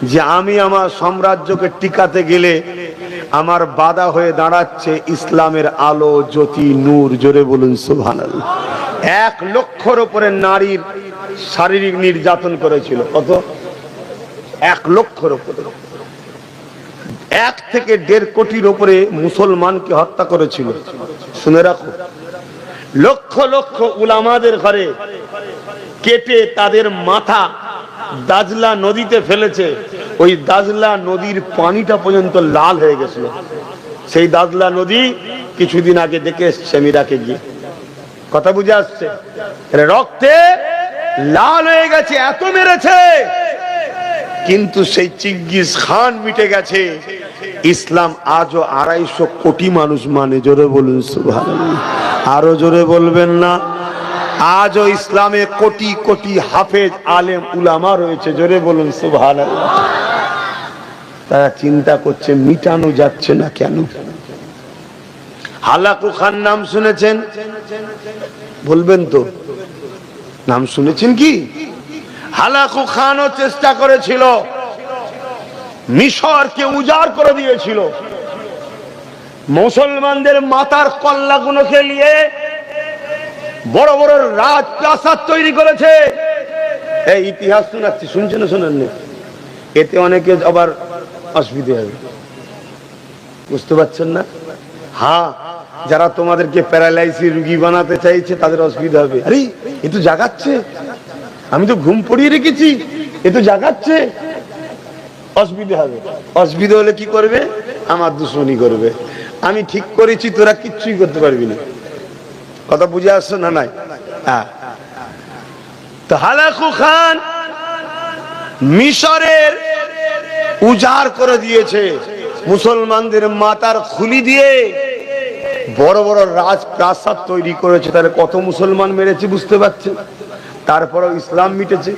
যে আমি আমার সাম্রাজ্যকে টিকাতে গেলে আমার বাধা হয়ে দাঁড়াচ্ছে ইসলামের আলো, জ্যোতি, নূর। জোরে বলুন সুবহানাল্লাহ। 1 লক্ষর উপরে নারীর শারীরিক নির্যাতন করেছিল। কত? 1 লক্ষর উপরে। 1 থেকে 1.5 কোটির উপরে মুসলমানকে হত্যা করেছিল। শুনে রাখো, লক্ষ লক্ষ উলামাদের ঘরে কেটে তাদের মাথা দাজলা নদীতে ফেলেছে। ওই দাজলা নদীর পানিটা পর্যন্ত লাল হয়ে গেছিল। সেই দাজলা নদী কিছুদিন আগে দেখে এসছে আমি ইরাকে গিয়ে। কথা বুঝে আসছে? রক্তে লাল হয়ে গেছে, এত মেরেছে। কিন্তু সেই চিঙ্গিস খান মিটে গেছে। ইসলাম আজও 250 কোটি মানুষ মানে। জোরে বলুন সুবহানাল্লাহ। আরো জোরে বলবেন না? আজও ইসলামে কোটি কোটি হাফেজ, আলেম, উলামা রয়েছে। জোরে বলুন সুবহানাল্লাহ। তারা চিন্তা করছে মিটানো যাচ্ছে না কেন? হালাকু খান নাম শুনেছেন? বলবেন তো? নাম শুনেছেন কি? হালাকু খানও চেষ্টা করেছিল, মিশরকে উজাড় করে দিয়েছিল। মুসলমানদের মাথার কল্লাগুলোকে নিয়ে বড় বড় রাজপ্রাসাদ তৈরি করেছে। এই ইতিহাস শোনাচ্ছি, শুনছেন না শোনেননি? এতে অনেকে আবার অসুবিধা হবে, বুঝতে পারছেন না? হ্যাঁ, যারা তোমাদেরকে প্যারালাইসিস রোগী বানাতে চাইছে তাদের অসুবিধা হবে। আরে এ তো জাগাচ্ছে, আমি তো ঘুম পড়িয়ে রেখেছি, এ তো জাগাচ্ছে। অসুবিধা হবে। অসুবিধা হলে কি করবে? আমার দুশ্মনী করবে। আমি ঠিক করেছি, তোরা কিচ্ছুই করতে পারবি না। কথা বুঝে আসছো না? নাই? হ্যাঁ। তো হালাকু খান মিশরের উজাড় করে দিয়েছে। মুসলমানদের মাথার খুলি দিয়ে বড় বড় রাজপ্রাসাদ তৈরি করেছে। তাহলে কত মুসলমান মেরেছে বুঝতে পারছেন? তারপরেও ইসলাম মিটেছে।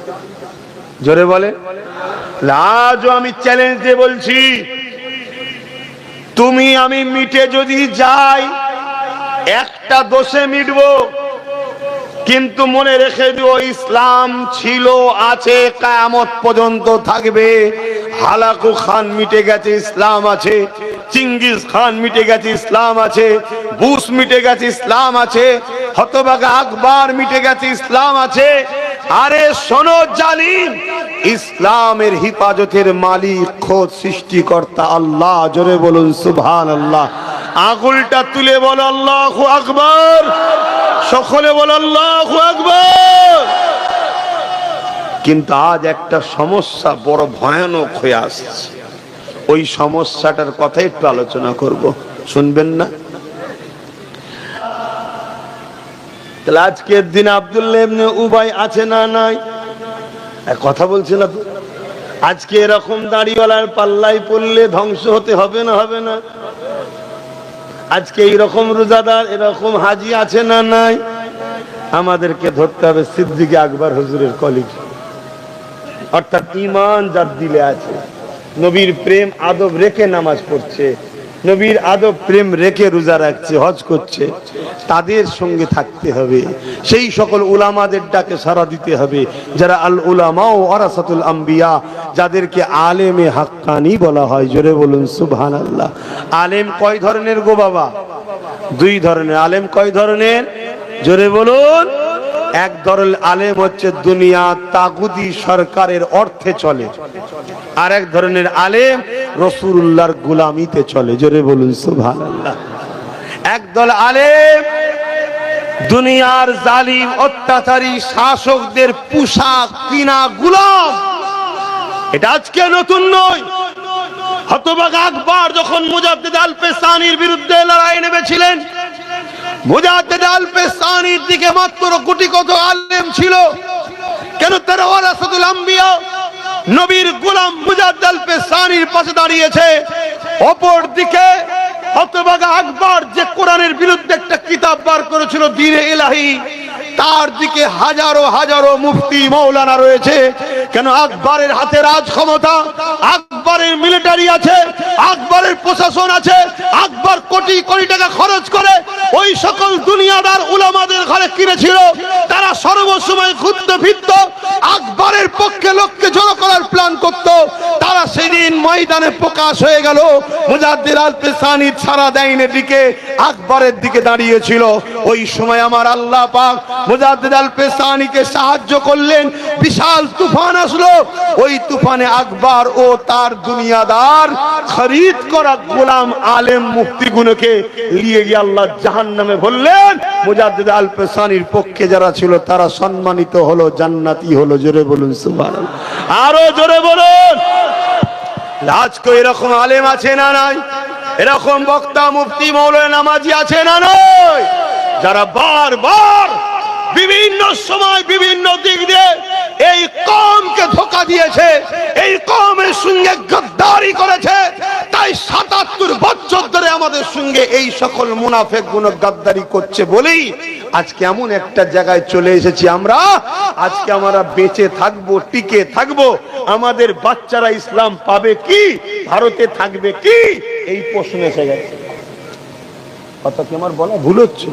জোরে বলে। আজও আমি চ্যালেঞ্জ দিয়ে বলছি, তুমি আমি মিটে যদি যাই, একটা দোষে মিটবো, কিন্তু মনে রেখে দিও ইসলাম ছিল, আছে, কিয়ামত পর্যন্ত থাকবে। হালাকু খান মিটে গেছে, ইসলাম আছে। চিঙ্গিস খান মিটে গেছে, ইসলাম আছে। বুশ মিটে গেছে, ইসলাম আছে। হতভাগা আকবর মিটে গেছে, ইসলাম আছে। আরে শোনো জালিম, ইসলামের হিফাজতের মালিক খোদ সৃষ্টিকর্তা আল্লাহ। জোরে বলুন সুবহানাল্লাহ। আঙুলটা তুলে বলো আল্লাহু আকবার। সকলে বলো আল্লাহু আকবার। কিন্তু আজ একটা সমস্যা বড় ভয়ানক হয়ে আসছে। ওই সমস্যাটার কথা একটু আলোচনা করব, শুনবেন না? তাহলে আজকের দিন আব্দুল্লাহ ইবনে উবাই আছে না নাই? কথা বলছে না তো? আজকে এরকম দাড়িওয়ালার পাল্লাই পড়লে ধ্বংস হতে হবে না? হবে না? আজকে এইরকম রোজাদার এরকম হাজি আছে না নাই? আমাদেরকে ধরতে হবে সিদ্দিক আকবর হুজুরের কলিগ, অর্থাৎ ঈমান যার দিলে আছে, নবীর প্রেম আদব রেখে নামাজ পড়ছে, নবীর আদব প্রেম রেখে রোজা রাখছে, হজ করছে, তাদের সঙ্গে থাকতে হবে। সেই সকল উলামাদের ডাকে সাড়া দিতে হবে যারা আল উলামা ও ওয়ারাসাতুল আম্বিয়া, যাদেরকে আলেমে হাক্কানি বলা হয়। জোরে বলুন সুবহানাল্লাহ। আলেম কয় ধরনের গো বাবা? দুই ধরনের। আলেম কয় ধরনের? জোরে বলুন। এক ধরনের আলেম হচ্ছে দুনিয়া তাগুদি সরকারের অর্থে চলে, আর এক ধরনের আলেম রাসূলুল্লাহর গোলামিতে চলে। জোরে বলুন সুবহানাল্লাহ। একদল আলেম দুনিয়ার জালিম অত্যাচারী শাসকদের পোশাক কিনা গোলাম। এটা আজকে নতুন নয়। হতভাগা আকবর যখন মুজাদ্দিদ আল-পেসানির বিরুদ্ধে লড়াই নেমেছিলেন, মুজাদ্দিদ আল-পেসানির দিকে মাত্র কোটি কত আলেম ছিল। কেন? তারা ওয়ারাসাতুল আম্বিয়া, নবীর গোলাম মুজাদ্দিদ আল-পেসানির পাশে দাঁড়িয়েছে। অপর দিকে হতভাগা আকবর যে কোরআনের বিরুদ্ধে একটা কিতাব বার করেছিল দ্বীনে ইলাহি, তার দিকে হাজারো হাজারো মুফতি মাওলানা রয়েছে। কেন? আকবরের হাতে রাজ ক্ষমতা, আকবরের মিলিটারি আছে, আকবরের প্রশাসন আছে। আকবর কোটি কোটি টাকা খরচ করে ওই সকল দুনিয়াদার উলামাদের ঘরে কিনেছিল। তারা সর্বসময় ঘুরতে ফিরত, আকবরের পক্ষে লোককে জড়ো করার প্ল্যান করত। তারা সেদিন ময়দানে প্রকাশ হয়ে গেল। মুজাদ্দিদ আল-পেসানি ছাড়া দেয়নের দিকে, আকবরের দিকে দাঁড়িয়েছিল। ওই সময় আমার আল্লাহ পাক মুজাদ্দিদ আল-পেসানিকে সাহায্য করলেন। বিশাল তুফান আসলো। ওই তুফানে আকবর ও তার দুনিয়াদার খরিদ করা গোলাম আলেম মুফতিগুলোকে নিয়ে গিয়ে আল্লাহ জাহান্নামে ভরলেন। মুজাদ্দিদ আল-পেসানির পক্ষে যারা ছিল তারা সম্মানিত হলো, জান্নাতি হলো। জোরে বলুন সুবহানাল্লাহ। আরো জোরে বলুন। আজকে এরকম আলেম আছে না নাই? এরকম বক্তা মুফতি মাওলানা নামাজি আছে না নাই? যারা বারবার বিভিন্ন সময় বিভিন্ন দিক দিয়ে এই কওমকে ধোঁকা দিয়েছে, এই কওমের সঙ্গে গদ্দারি করেছে। তাই ৭৭ বছর ধরে আমাদের সঙ্গে এই সকল মুনাফিক গুলো গদ্দারি করছে বলেই আজকে এমন একটা জায়গায় চলে এসেছি আমরা। আজকে আমরা বেঁচে থাকবো, টিকে থাকবো, আমাদের বাচ্চারা ইসলাম পাবে কি, ভারতে থাকবে কি, এই প্রশ্ন এসে গেছে। কথা কি আমার বলা ভুল হচ্ছে?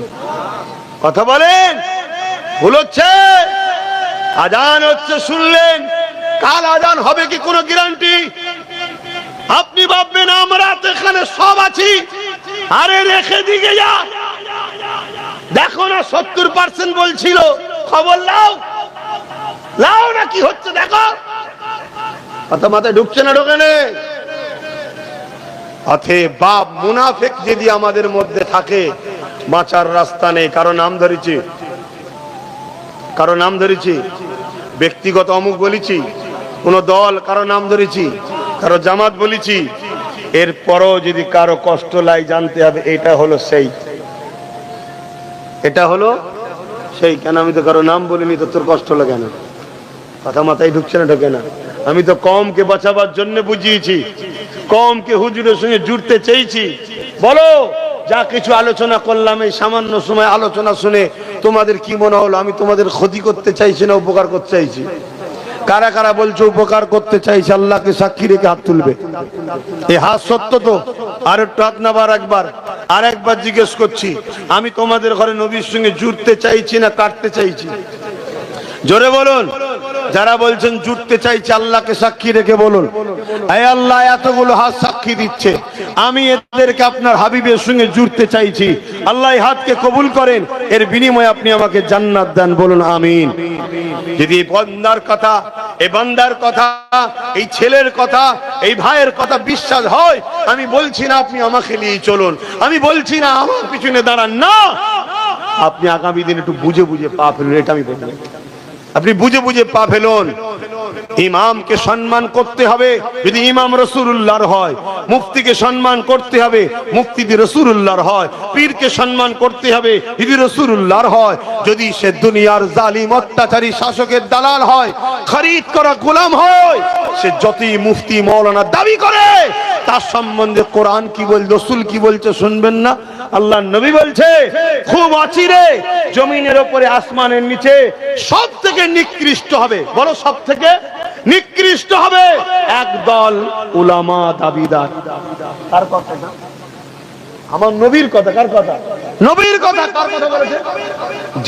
কথা বলেন, ভুল হচ্ছে? আজান হচ্ছে শুনলেন, কাল আজান হবে কি কোনো গ্যারান্টি? আপনি ভাববেন আমরা তো এখানে সব আছি। আরে রেখে দিকে যা, দেখো না ৭০% বলছিল, খবর লাও লাও না কি হচ্ছে দেখো। কথা মাথায় ঢুকছে না? ঢোকে নেই। বাপ মুনাফিক যদি আমাদের মধ্যে থাকে, বাঁচার রাস্তা নেই। কারো নাম ধরেছি, কারো নাম ধরেছি, ব্যক্তিগত অমুক বলেছি, কোন দল কারো নাম ধরেছি, কারো জামাত বলেছি, এরপরও যদি কারো কষ্ট লাগে জানতে হবে এটা হলো সেই, এটা হলো সেই। কেন? আমি তো কারো নাম বলিনি, তো তোর কষ্ট লাগে না? কথা মাথায় ঢুকছে না? ঢোকে না? আমি তো কওমকে বাঁচাবার জন্য বুঝিয়েছি, কওমকে হুজুরের সঙ্গে জুড়তে চেয়েছি। বলো, যা কিছু আলোচনা করলাম এই সামান্য সময় আলোচনা শুনে তোমাদের কি মনে হলো? আমি তোমাদের ক্ষতি করতে চাইছি না উপকার করতে চাইছি? কারা কারা বলছো উপকার করতে চাইছে? আল্লাহকে সাক্ষী রেখে হাত তুলবে। এই হাত সত্য তো? আর একটু হাত নাবার একবার, আর একবার জিজ্ঞেস করছি, আমি তোমাদের ঘরে নবীর সঙ্গে জুড়তে চাইছি না কাটতে চাইছি? জোরে বলুন। যারা বলছেন জুড়তে চাইছে আল্লাহকে সাক্ষী রেখে বলুন, এই আল্লাহ এতগুলো হাত সাক্ষী দিচ্ছে, আমি এদেরকে আপনার হাবিবের সঙ্গে জুড়তে চাইছি। আল্লাহ এই হাতকে কবুল করেন, এর বিনিময়ে আপনি আমাকে জান্নাত দেন। বলুন আমিন। যদি এই বান্দার কথা, এই বান্দার কথা, এই ছেলের কথা, এই ভাইয়ের কথা বিশ্বাস হয়, আমি বলছি না আপনি আমাকে নিয়ে চলুন, আমি বলছি না আমার পিছনে দাঁড়ান, না, আপনি আগামী দিন একটু বুঝে বুঝে পা ফেলুন। এটা আমি বলবো, আপনি বুঝে বুঝে পা ফেলুন। ইমামকে সম্মান করতে হবে যদি ইমাম রাসূলুল্লাহর হয়, মুফতিকে সম্মান করতে হবে মুফতি যদি রাসূলুল্লাহর হয়, পীরকে সম্মান করতে হবে যদি রাসূলুল্লাহর হয়। যদি সে দুনিয়ার জালিম অত্যাচারী শাসকের দালাল হয়, খরিদ করা গোলাম হয়, সে যতই মুফতি মাওলানা দাবি করে, তার সম্বন্ধে কোরআন কি বল, রাসূল কি বলছে শুনবেন না? আল্লাহ নবী বলছে খুব অচিরে জমিনের উপরে আসমানের নিচে সব থেকে নিকৃষ্ট হবে, বলো সব থেকে নিকৃষ্ট হবে একদল উলামা দাবিদার। কার কথা? আমার নবীর কথা। কার কথা? নবীর কথা। কার কথা বলেছে?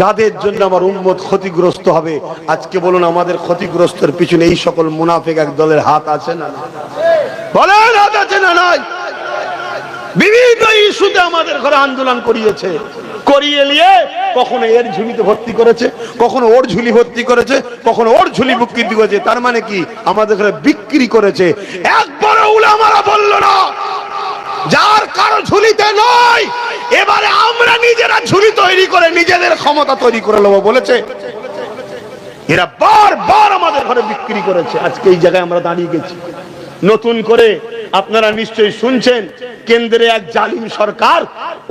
যাদের জন্য আমার উম্মত ক্ষতিগ্রস্ত হবে। আজকে বলুন আমাদের ক্ষতিগ্রস্তের পিছনে এই সকল মুনাফিক এক দলের হাত আছে না? বলেন হাত আছে না নাই? বিভিন্ন ইস্যুতে আমাদের ঘরে আন্দোলন করিয়েছে, করিয়ে নিয়ে কখনো এর ঝুলিতে ভর্তি করেছে, কখনো ওর ঝুলি ভর্তি করেছে, কখনো ওর ঝুলি বিক্রি করেছে। তার মানে কি আমাদের ঘরে বিক্রি করেছে। একবার উলামারা বলল না যার কারো ঝুলিতে নয়, এবারে আমরা নিজেরা ঝুলি তৈরি করে নিজেদের ক্ষমতা তৈরি করে নেবো বলেছে। এরা বারবার আমাদের ঘরে বিক্রি করেছে। আজকে এই জায়গায় আমরা দাঁড়িয়ে গেছি। নতুন করে আপনারা নিশ্চয়ই শুনছেন কেন্দ্রে এক জালিম সরকার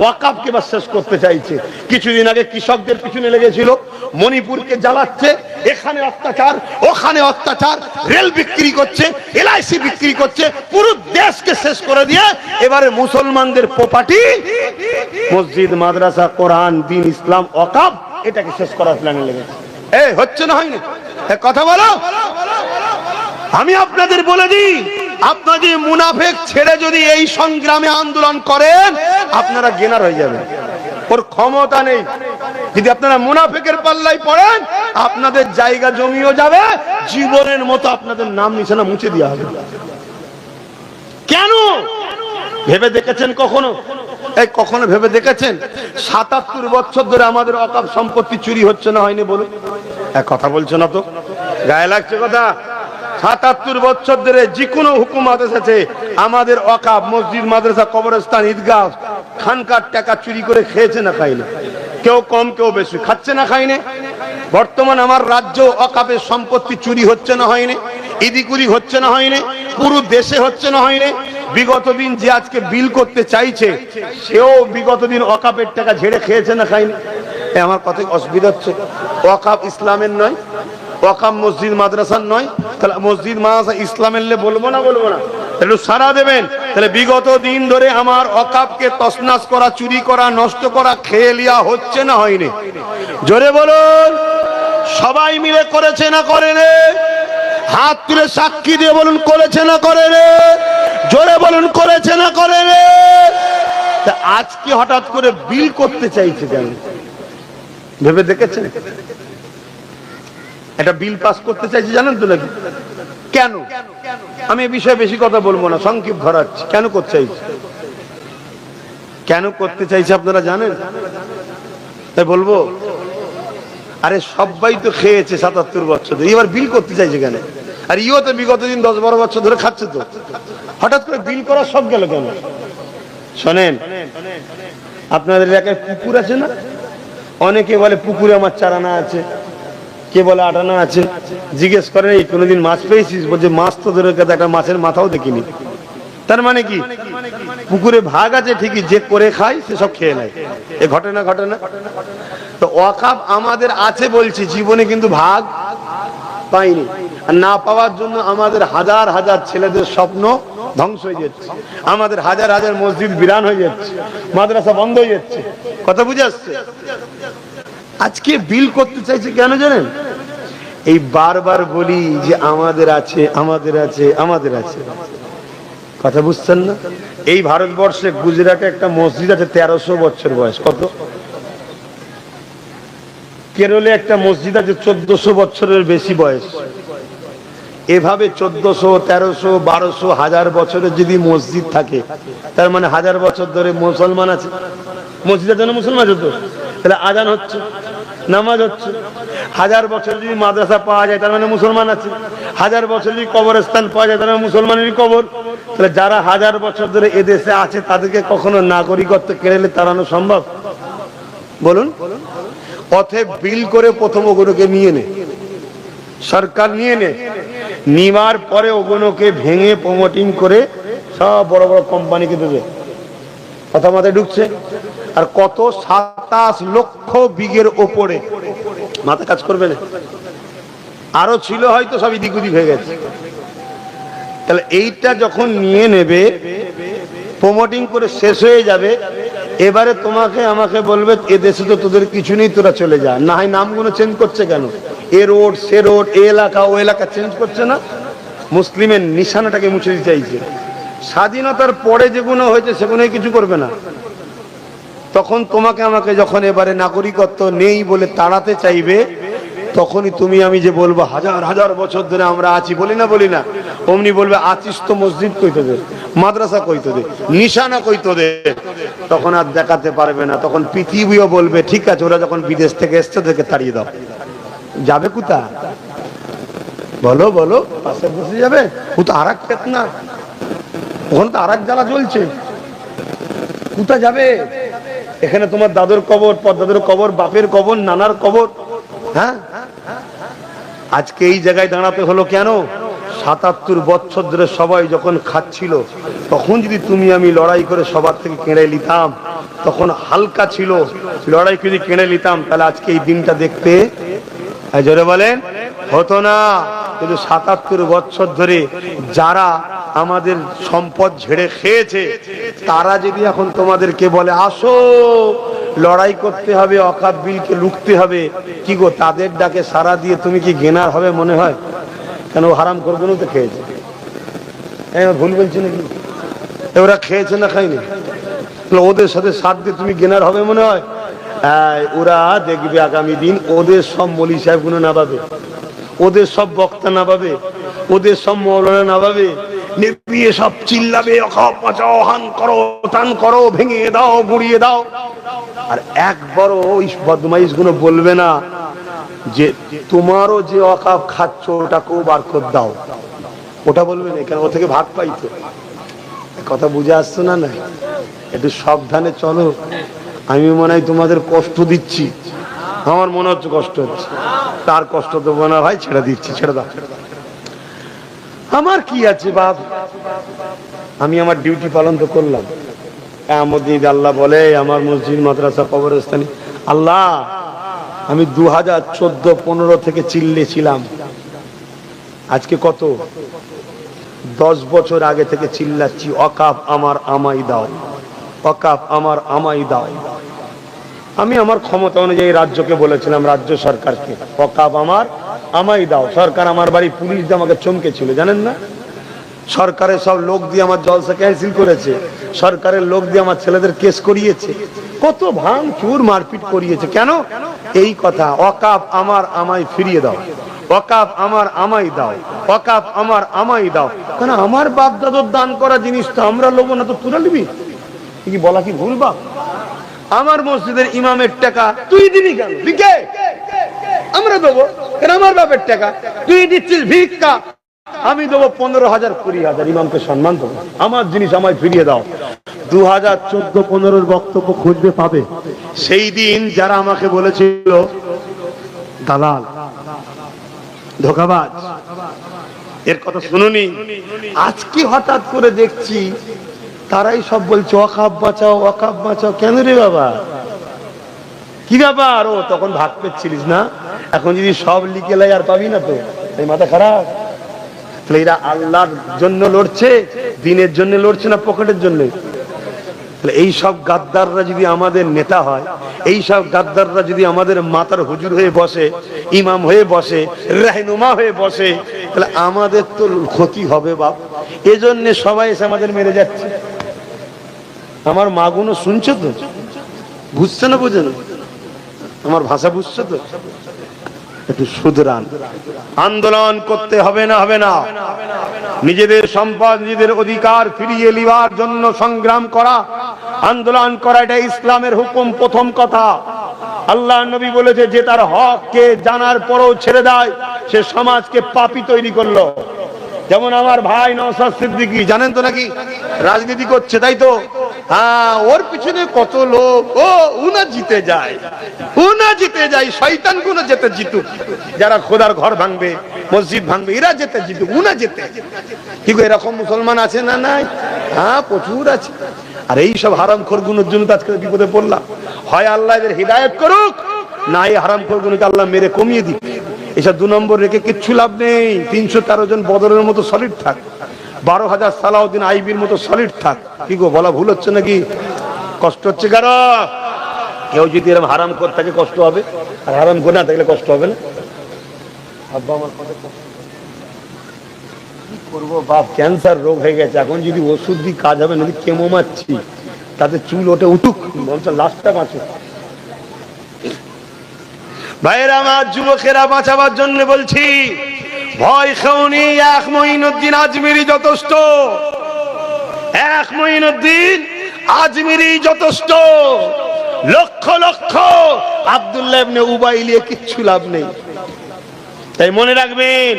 ওয়াকফকে শেষ করতে চাইছে। কিছুদিন আগে কৃষকদের পিছনে লেগেছিল, মণিপুরকে জ্বালাচ্ছে, এখানে অত্যাচার ওখানে অত্যাচার, রেল বিক্রি করছে, এলআইসি বিক্রি করছে, পুরো দেশকে শেষ করে দিয়ে এবারে মুসলমানদের প্রপার্টি মসজিদ, মাদ্রাসা, কোরআন, দ্বীন, ইসলাম, ওয়াকফ এটাকে শেষ করার প্ল্যানে লেগেছে। এই হচ্ছে না হয়নি? কথা বলো। আমি আপনাদের বলে দিই, আপনারা যদি মুনাফিক ছেড়ে যদি এই সংগ্রামে আন্দোলন করেন আপনারা গেনার হয়ে যাবেন। ওর ক্ষমতা নেই। যদি আপনারা মুনাফিকের পাল্লায় পড়েন আপনাদের জায়গা জমিও যাবে, জীবনের মতো আপনাদের নাম নিশানা মুছে দেওয়া হবে। কেন ভেবে দেখেছেন কখনো? এই কখনো ভেবে দেখেছেন ৭৭ বছর ধরে আমাদের ওয়াকফ সম্পত্তি চুরি হচ্ছে না হয়নি? বলুন। এক কথা বলছো না তো, গায়ে লাগছে কথা। ৭৭ বছর ধরে যে কোনো হুকুমত এসেছে আমাদের ওয়াকফ, মসজিদ, মাদ্রাসা, কবরস্থান, ঈদগাহ, খানকার টাকা চুরি করে খেয়েছে না খায়নি? কেউ কম কেউ বেশি, খাচ্ছে না খায়নি? বর্তমান আমার রাজ্য ওয়াকফের সম্পত্তি চুরি হচ্ছে না হয়নি? ইদিকুরি হচ্ছে না হয়নি? পুরো দেশে হচ্ছে না হয়নি? বিগত দিন যে আজকে বিল করতে চাইছে সেও বিগত দিন ওয়াকফের টাকা ঝেড়ে খেয়েছে না খায়নি? আমার কথা অসুবিধা হচ্ছে? ওয়াকফ ইসলামের নয়, ওয়াকফ মসজিদ মাদ্রাসার নয়, তাহলে মসজিদ মাদ্রাসা ইসলামের বলবো না? বলবো না? একটু সারা দেবেন। তাহলে বিগত দিন ধরে আমার ওয়াকফকে তছনছ করা, চুরি করা, নষ্ট করা, খেয়ে লিয়া হচ্ছে না হয়নি? জোরে বলুন। সবাই মিলে করেছে না করে রে? হাত তুলে সাক্ষী দিয়ে বলুন করেছে না করে রে? জোরে বলুন করেছে না করে রে? আজকে হঠাৎ করে বিল করতে চাইছে কেন? ভেবে দেখেছেন? এটা বিল পাস করতে চাইছে জানেন তো নাকি? কেন? আমি এই বিষয়ে বেশি কথা বলবো না, সংক্ষিপ্ত ধরাচ্ছি। কেন করতে চাইছে? কেন করতে চাইছে আপনারা জানেন? তাই বলবো? আরে সবাই তো খেয়েছে ৭৭ বছর ধরে, এবার বিল করতে চাইছে কেন? আর ইও তো বিগত দিন ১০-১২ বছর ধরে খাচ্ছে তো, হঠাৎ করে বিল করার শখ গেল কেন? শোনেন, আপনাদের এলাকায় পুকুর আছে না? অনেকে বলে পুকুরে আমার ৪ আনা আছে, কে বলে ৮ আনা আছে। জিজ্ঞেস করে এই কোনোদিন মাছ পেয়েছিস? বলছে মাছ তো ধরে একটা মাছের মাথাও দেখিনি। তার মানে কি পুকুরে ভাগ আছে ঠিকই, যে করে খায় সে সব খেয়ে নেয়। এ ঘটে না? তো ওয়াকফ আমাদের আছে বলছি, জীবনে কিন্তু ভাগ পাইনি। আর না পাওয়ার জন্য আমাদের হাজার হাজার ছেলেদের স্বপ্ন ধ্বংস হয়ে যাচ্ছে, আমাদের হাজার হাজার মসজিদ বিরান হয়ে যাচ্ছে, মাদ্রাসা বন্ধ হয়ে যাচ্ছে। কথা বুঝে আসছে? আজকে বিল করতে চাইছে কেন জানেন? এই বারবার বলি যে আমাদের আছে, আমাদের আছে, আমাদের আছে। কথা বুঝছেন না? এই ভারতবর্ষে গুজরাটে একটা মসজিদ আছে ১৩০০ বছর বয়স। কত? কেরলে একটা মসজিদ আছে ১৪০০ বছরের বেশি বয়স। এভাবে ১৪০০, ১৩০০, ১২০০, ১০০০ বছরের যদি মসজিদ থাকে তার মানে ১০০০ বছর ধরে মুসলমান আছে। মসজিদের জন্য মুসলমান আছে তো, তাহলে আজান হচ্ছে, নামাজ হচ্ছে। ১০০০ বছর যদি মাদ্রাসা পাওয়া যায় তার মানে মুসলমান আছে। ১০০০ বছর যদি কবরস্থান পাওয়া যায় তার মানে মুসলমানেরই কবর। তাহলে যারা ১০০০ বছর ধরে এদেশে আছে তাদেরকে কখনো নাগরিকত্ব কেড়ে তাড়ানো সম্ভব? বলুন। অতএব বিল করে প্রথম ওগুলোকে নিয়ে নে, সরকার নিয়ে নে, নিবার পরে ওগুলোকে ভেঙে প্রমোটিং করে সব বড় বড় কোম্পানিকে দেবে। কথা মাথায় ঢুকছে? আর কত ২৭ লক্ষ বিঘের ওপরে, মাথা কাজ করবে না? আরো ছিল হয়তো, সব ইদিক উদিক হয়ে গেছে। তাহলে এইটা যখন নিয়ে নেবে প্রমোটিং করে শেষ হয়ে যাবে, এবারে তোমাকে আমাকে বলবে এ দেশে তো তোদের কিছু নেই, তোরা চলে যা। না হয় নামগুলো চেঞ্জ করছে কেন? এ রোড সে রোড, এ এলাকা ও এলাকা চেঞ্জ করছে না? মুসলিমের নিশানাটাকে মুছে দিতে চাইছে। স্বাধীনতার পরে যেগুলো হয়েছে সেগুলোই কিছু করবে না। তখন তোমাকে আমাকে যখন এবারে নাগরিকত্ব নেই বলে তাড়াতে চাইবে, তখনই তুমি আমি যে বলবো হাজার হাজার বছর ধরে আমরা আছি, বলি না, অমনি বলবে আছিস তো মসজিদ কই তোদের, মাদ্রাসা কই তোদের, নিশানা কই তোদের। তখন আর দেখাতে পারবে না। তখন পৃথিবীও বলবে ঠিক আছে, ওরা যখন বিদেশ থেকে এসছে ওদেরকে তাড়িয়ে দাও। যাবে কোথা? বলো বলো, পাশে বসে যাবে? ও তো আর এক না, ওখানে তো আর এক জ্বালা চলছে। কোথা যাবে? এখানে তোমার দাদুর কবর, পরদাদুর কবর, বাপের কবর, নানার কবর। হ্যাঁ, আজকে এই জায়গায় দাঁড়াতে হলো কেন? ৭৭ বছর ধরে সবাই যখন খাচ্ছিল, তখন যদি তুমি আমি লড়াই করে সবার থেকে কেড়ে নিতাম, তখন হালকা ছিল, লড়াই করে কেড়ে নিতাম, তাহলে আজকে এই দিনটা দেখতে জোরে বলেন হতো না। কিন্তু ৭৭ বছর ধরে যারা আমাদের সম্পদ ঝেড়ে খেয়েছে, তারা যদি এখন তোমাদেরকে বলে আসো লড়াই করতে হবে, অকাপ বিলকে লুকতে হবে, কি গো তাদের ডাকে সারা দিয়ে তুমি কি গেনার হবে মনে হয়? কেন হারাম করবো না তো খেয়েছে, ভুল বলছি নাকি? ওরা খেয়েছে না খাইনি, ওদের সাথে সাথ দিয়ে তুমি গেনার হবে মনে হয়? ওরা দেখবে আগামী দিন ওদের সব মৌলী সাহেব গুলো নামাবে, ওদের সব বক্তা নামাবে, ওদের সব মৌলানা নামাবে, নেপিয়ে সব চিল্লাবে অকাপ বাঁচাও, হান করো টান করো, ভেঙে দাও গুড়িয়ে দাও। আর একবারও ওই বদমাইশ গুলো বলবে না যে তোমারও যে অকাপ খাচ্ছ ওটাকেও বার করে দাও, ওটা বলবে না, কেন ও থেকে ভাগ পাইতো। কথা বুঝে আসছো না? না, একটু সাবধানে চলো। আমি মনে হয় তোমাদের কষ্ট দিচ্ছি, আমার মনে হচ্ছে কষ্ট হচ্ছে, তার কষ্ট তো মনে হয় ছেড়ে দিচ্ছি, ছেড়ে দাও। আমার কি আছে বাপ, আমি আমার ডিউটি পালন তো করলাম। আল্লাহ বলে আমার মসজিদ মাদ্রাসা কবরস্থানে, আল্লাহ আমি 2014-15 থেকে চিল্লেছিলাম, আজকে কত 10 বছর আগে থেকে চিল্লাচ্ছি অকাপ আমার আমাই দাও, অকাপ আমার আমাই দাও। আমি আমার ক্ষমতা অনুযায়ী রাজ্যকে বলেছিলাম, রাজ্য সরকারকে অকাপ আমার আমাই দাও। সরকার আমার বাড়ি পুলিশ দিয়ে আমাকে চমকেছিল, জানেন না? সরকারের সব লোক দিয়ে আমার জলসা ক্যান্সেল করেছে, সরকারের লোক দিয়ে আমার ছেলেদের কেস করিয়েছে, কত ভাঙচুর মারপিট করিয়েছে। কেন? এই কথা, অকাপ আমার আমাই ফিরিয়ে দাও, ওয়াকাফ আমার আমাই দাও, ওয়াকাফ আমার আমাই দাও। কেন? আমার বাপ দাদুর দান করা জিনিস তো আমরা লোব না, তো তুলে নিবি কি? বলা কি ভুল বাপ? আমার মসজিদের ইমামের টাকা তুই দিবি কেন? দিকে আমরা দেবো কেন? আমার বাপের টাকা তুই দিচ্ছিস ভিক্ষা, আমি দেবো 15,000 20,000, ইমামকে সম্মান দেবো। আমার জিনিস আমায় ফিরিয়ে দাও। 2014-15 বক্তব্য খুঁজবে পাবে। সেই দিন যারা আমাকে বলেছিল দালাল ধোঁকাবাজ, এর কথা শুনুনি, আজকে হঠাৎ করে দেখছি তারাই সব বলছে ওয়াকাফ বাঁচাও, ওয়াকাফ বাঁচাও। কেন রে বাবা, কি ব্যাপার? ও তখন ভাগ পেচ্ছিলিস না, এখন যদি সব লিখে লাই আর পাবি না তো, এই মাথা খারাপ। তাহলে এরা আল্লাহর জন্য লড়ছে, দিনের জন্য লড়ছে না পকেটের জন্য? এই সব গাদ্দাররা যদি আমাদের নেতা হয়, এই সব গাদ্দাররা যদি আমাদের মাতার হুজুর হয়ে বসে, ইমাম হয়ে বসে, রাহনুমা হয়ে বসে, তাহলে আমাদের তো ক্ষতি হবে বাপ। এজন্য সবাই এসে আমাদের মেরে যাচ্ছে। আমার মাগুনো শুনছো তো, বুঝছে না? বুঝে না আমার ভাষা, বুঝছো তো? একটু শুধরান। আন্দোলন করতে হবে না, হবে না। নিজেদের সম্পদ, নিজেদের অধিকার ফিরিয়ে নেওয়ার জন্য সংগ্রাম করা, আন্দোলন করা, এটা ইসলামের হুকুম। প্রথম কথা, আল্লাহ নবী বলেছে যে তার হককে জানার পরেও ছেড়ে দেয়, সে সমাজকে পাপী তৈরি করলো। যেমন আমার ভাই নওশাদ সিদ্দিকী, জানেন তো নাকি রাজনীতি করছে, তাই তো? হ্যাঁ, ওর পিছনে কত লোক, ও উনা জিতে যায়, উনা জিতে যায়, শয়তান গুলো যেতে জিতুক, যারা খোদার ঘর ভাঙবে, মসজিদ ভাঙবে, এরা যেতে জিতুক, উনা যেতে। ঠিক এরকম মুসলমান আছে না? নাই? হ্যাঁ, প্রচুর আছে। আর এই সব হারামখোর গুলোর জন্য আজকে বিপদে পড়লাম। হয় আল্লাহ এদের হিদায়াত করুক, না এই হারামখোর গুলোকে আল্লাহ মেরে কমিয়ে দিক। এসব 2 নম্বর রেখে কিচ্ছু লাভ নেই। 313 জন বদরের মতো সলিড থাক, 12,000 সালাউদ্দিন আইবির মতো সলিড থাক। কি গো, বলা ভুল হচ্ছে নাকি? কষ্ট হচ্ছে কারো? কেউ যদি এরকম হারাম করে থাকে কষ্ট হবে, আর হারাম করে না থাকলে কষ্ট হবে না? আব্বা আমার কথা কি করবো বাপ, ক্যান্সার রোগ হয়ে গেছে, এখন যদি ওষুধ দিয়ে কাজ হবে না, কেমো মারছি, তাতে চুল ওঠে উঠুক, বলছে লাস্টটা বাঁচুক। ভাইয়েরা আমার, যুবকেরা, বাঁচাবার জন্য বলছি, ভয় খাওনি, এক মঈনুদ্দিন আজমিরি যথেষ্ট, এক মঈনুদ্দিন আজমিরি যথেষ্ট। লক্ষ লক্ষ আব্দুল্লাহ ইবনে উবাই নিয়ে কিচ্ছু লাভ নেই। তাই মনে রাখবেন,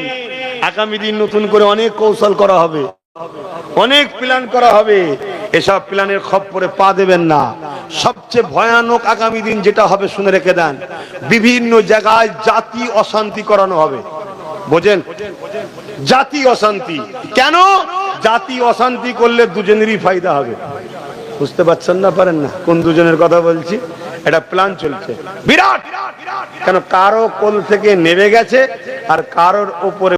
আগামী দিন নতুন করে অনেক কৌশল করা হবে, অনেক প্ল্যান করা হবে। এসব প্ল্যানের খপ্পরে পা দেবেন না। সবচেয়ে ভয়ানক আগামী দিন যেটা হবে শুনে রেখে দেন, বিভিন্ন জায়গায় জাতি অশান্তি করানো হবে। বোঝেন? জাতি অশান্তি কেন? জাতি অশান্তি করলে দুজনেরই ফায়দা হবে। বুঝতে পারছেন না? পারেন না? কোন দুজনের কথা বলছি? এটা প্ল্যান চলছে বিরাট। কেন? কারো কোল থেকে নেমে গেছে আর কারোর ওপরে